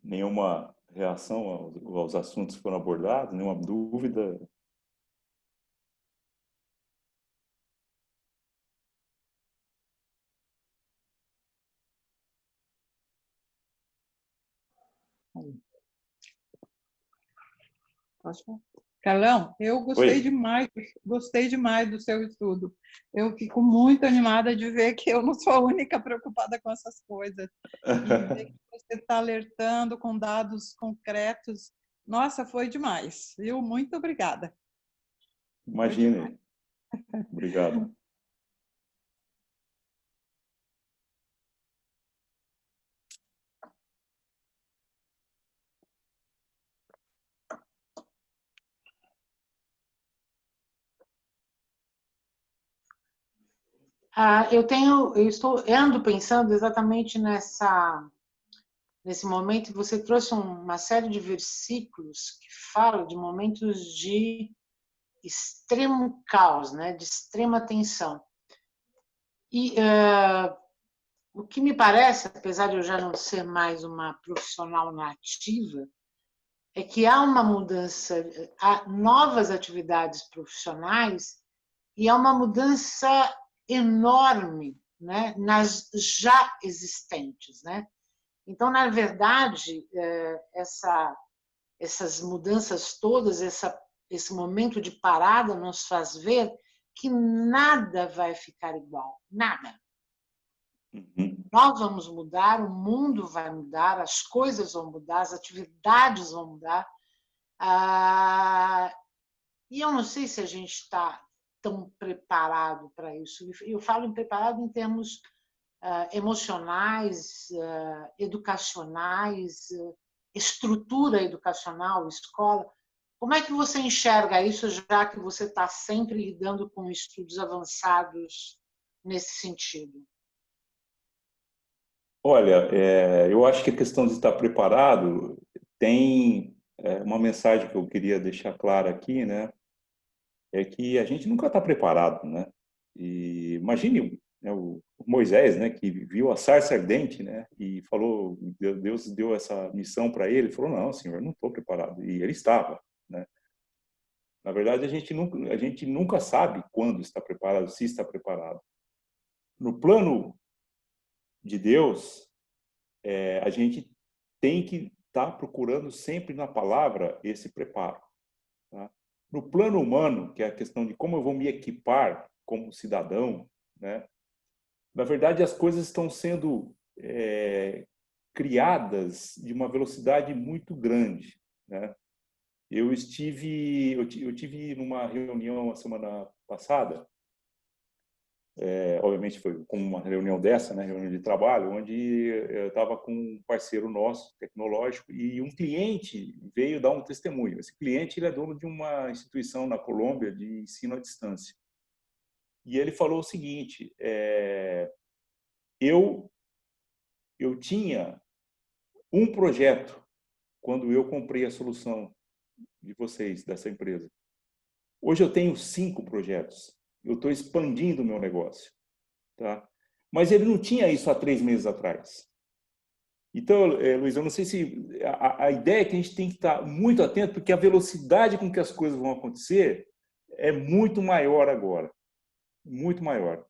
nenhuma reação aos assuntos que foram abordados, nenhuma dúvida? Carlão, eu gostei demais do seu estudo. Eu fico muito animada de ver que eu não sou a única preocupada com essas coisas. E ver que você está alertando com dados concretos. Nossa, foi demais, viu? Muito obrigada. Imagine. Obrigado. Ando pensando exatamente nesse momento, e você trouxe uma série de versículos que falam de momentos de extremo caos, né, de extrema tensão. E o que me parece, apesar de eu já não ser mais uma profissional nativa, é que há uma mudança, há novas atividades profissionais e há uma mudança enorme, né, nas já existentes, né? Então, na verdade, essas mudanças todas, esse momento de parada nos faz ver que nada vai ficar igual, nada. Uhum. Nós vamos mudar, o mundo vai mudar, as coisas vão mudar, as atividades vão mudar. E eu não sei se a gente está tão preparado para isso. Eu falo em preparado em termos emocionais, educacionais, estrutura educacional, escola. Como é que você enxerga isso, já que você está sempre lidando com estudos avançados nesse sentido? Olha, eu acho que a questão de estar preparado tem uma mensagem que eu queria deixar clara aqui, né? É que a gente nunca está preparado, né? E imagine, né, o Moisés, né, que viu a sarça ardente, né, e falou, Deus deu essa missão para ele, falou, não, Senhor, não estou preparado. E ele estava, né? Na verdade, a gente nunca sabe quando está preparado, se está preparado. No plano de Deus, a gente tem que estar procurando sempre na palavra esse preparo. Tá? No plano humano, que é a questão de como eu vou me equipar como cidadão, né? Na verdade, as coisas estão sendo criadas de uma velocidade muito grande, né? Eu tive numa reunião a semana passada, obviamente foi como uma reunião dessa, né, reunião de trabalho, onde eu estava com um parceiro nosso, tecnológico, e um cliente veio dar um testemunho. Esse cliente, ele é dono de uma instituição na Colômbia de ensino à distância. E ele falou o seguinte, eu tinha um projeto quando eu comprei a solução de vocês, dessa empresa. Hoje eu tenho 5 projetos. Eu estou expandindo o meu negócio. Tá? Mas ele não tinha isso há 3 meses atrás. Então, Luiz, eu não sei se... A ideia é que a gente tem que estar muito atento, porque a velocidade com que as coisas vão acontecer é muito maior agora. Muito maior.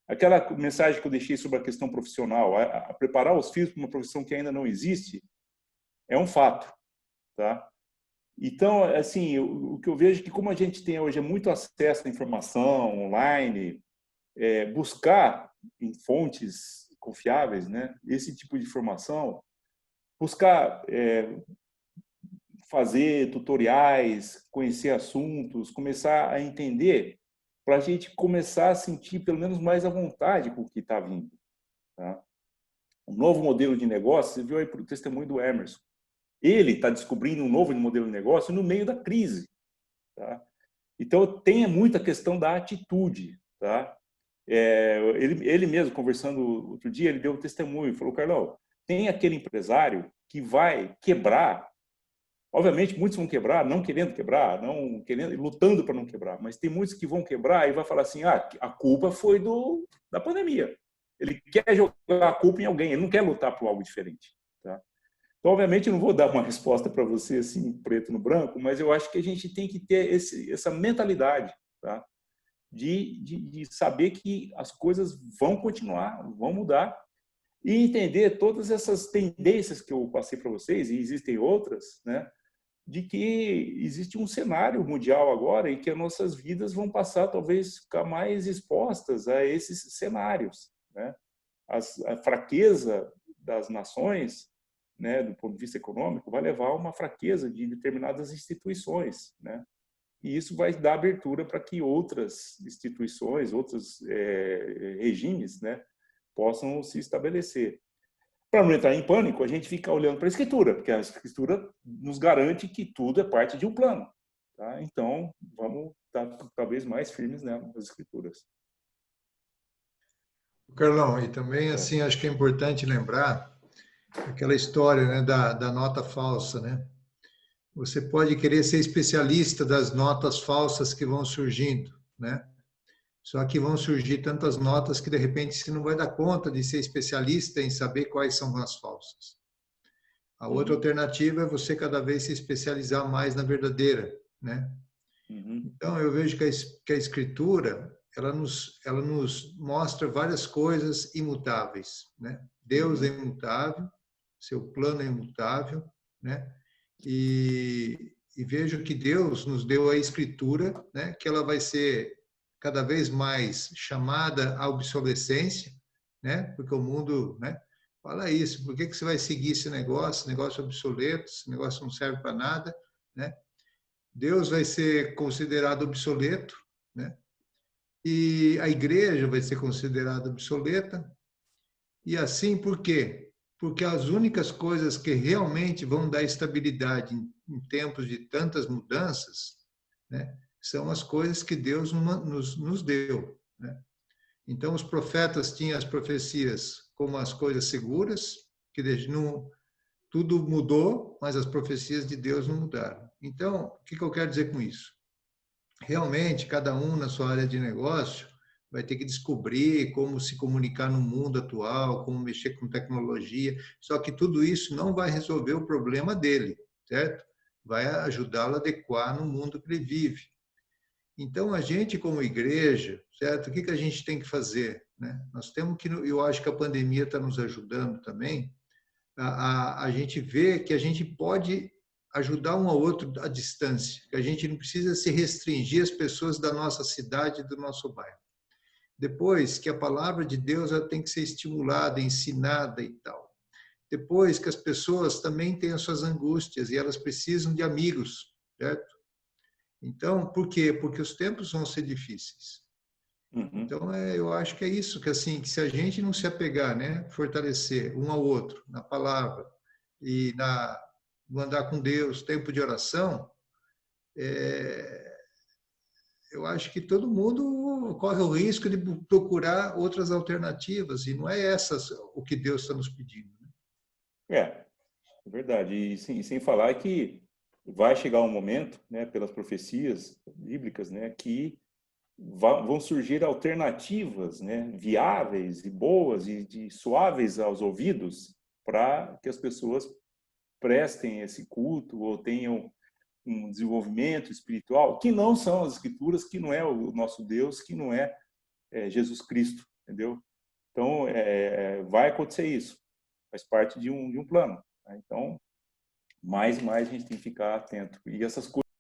Aquela mensagem que eu deixei sobre a questão profissional, a preparar os filhos para uma profissão que ainda não existe, é um fato. Tá? Então, assim, o que eu vejo é que como a gente tem hoje muito acesso à informação online, buscar em fontes confiáveis, né, esse tipo de informação, buscar fazer tutoriais, conhecer assuntos, começar a entender, para a gente começar a sentir pelo menos mais à vontade com o que está vindo. Tá? Um novo modelo de negócio, você viu aí por testemunho do Emerson, ele está descobrindo um novo modelo de negócio no meio da crise. Tá? Então, tem muita questão da atitude. Tá? Ele mesmo, conversando outro dia, ele deu um testemunho, falou, Carlão, tem aquele empresário que vai quebrar, obviamente muitos vão quebrar, não querendo, lutando para não quebrar, mas tem muitos que vão quebrar e vai falar assim, a culpa foi da pandemia. Ele quer jogar a culpa em alguém, ele não quer lutar por algo diferente. Tá? Então, obviamente, eu não vou dar uma resposta para você assim, preto no branco, mas eu acho que a gente tem que ter essa mentalidade, tá? de saber que as coisas vão continuar, vão mudar, e entender todas essas tendências que eu passei para vocês, e existem outras, né? De que existe um cenário mundial agora em que as nossas vidas vão passar, talvez, ficar mais expostas a esses cenários, né? A fraqueza das nações, né, do ponto de vista econômico, vai levar a uma fraqueza de determinadas instituições, né? e isso vai dar abertura para que outras instituições, outros regimes, né, possam se estabelecer. Para não entrar em pânico, a gente fica olhando para a Escritura, porque a Escritura nos garante que tudo é parte de um plano. Tá? Então, vamos estar talvez mais firmes, né, nas Escrituras. Carlão, e também, assim, acho que é importante lembrar aquela história, né, da nota falsa, né? Você pode querer ser especialista das notas falsas que vão surgindo, né? Só que vão surgir tantas notas que, de repente, você não vai dar conta de ser especialista em saber quais são as falsas. A outra alternativa é você cada vez se especializar mais na verdadeira, né? Então, eu vejo que a Escritura, ela nos mostra várias coisas imutáveis, né? Deus é imutável, seu plano é imutável, né? E vejo que Deus nos deu a Escritura, né? Que ela vai ser cada vez mais chamada à obsolescência, né? Porque o mundo, né? Fala isso, por que você vai seguir esse negócio obsoleto, esse negócio não serve para nada, né? Deus vai ser considerado obsoleto, né? E a igreja vai ser considerada obsoleta. E assim por quê? Porque as únicas coisas que realmente vão dar estabilidade em tempos de tantas mudanças, né, são as coisas que Deus nos deu, né? Então, os profetas tinham as profecias como as coisas seguras, que não, tudo mudou, mas as profecias de Deus não mudaram. Então, o que eu quero dizer com isso? Realmente, cada um na sua área de negócio vai ter que descobrir como se comunicar no mundo atual, como mexer com tecnologia, só que tudo isso não vai resolver o problema dele, certo? Vai ajudá-lo a adequar no mundo que ele vive. Então, a gente como igreja, certo? O que a gente tem que fazer, né? Nós temos que, eu acho que a pandemia está nos ajudando também, a gente ver que a gente pode ajudar um ao outro à distância, que a gente não precisa se restringir às pessoas da nossa cidade, do nosso bairro. Depois, que a palavra de Deus ela tem que ser estimulada, ensinada e tal. Depois, que as pessoas também têm as suas angústias e elas precisam de amigos, certo? Então, por quê? Porque os tempos vão ser difíceis. Então, eu acho que é isso, que assim, que se a gente não se apegar, né, fortalecer um ao outro na palavra e no andar com Deus, tempo de oração, eu acho que todo mundo corre o risco de procurar outras alternativas, e não é essas o que Deus está nos pedindo. É verdade. E sem falar que vai chegar um momento, né, pelas profecias bíblicas, né, que vão surgir alternativas, né, viáveis e boas e suaves aos ouvidos para que as pessoas prestem esse culto ou tenham um desenvolvimento espiritual, que não são as Escrituras, que não é o nosso Deus, que não é Jesus Cristo, entendeu? Então, vai acontecer isso, faz parte de um plano. Né? Então, mais e mais a gente tem que ficar atento. E essas coisas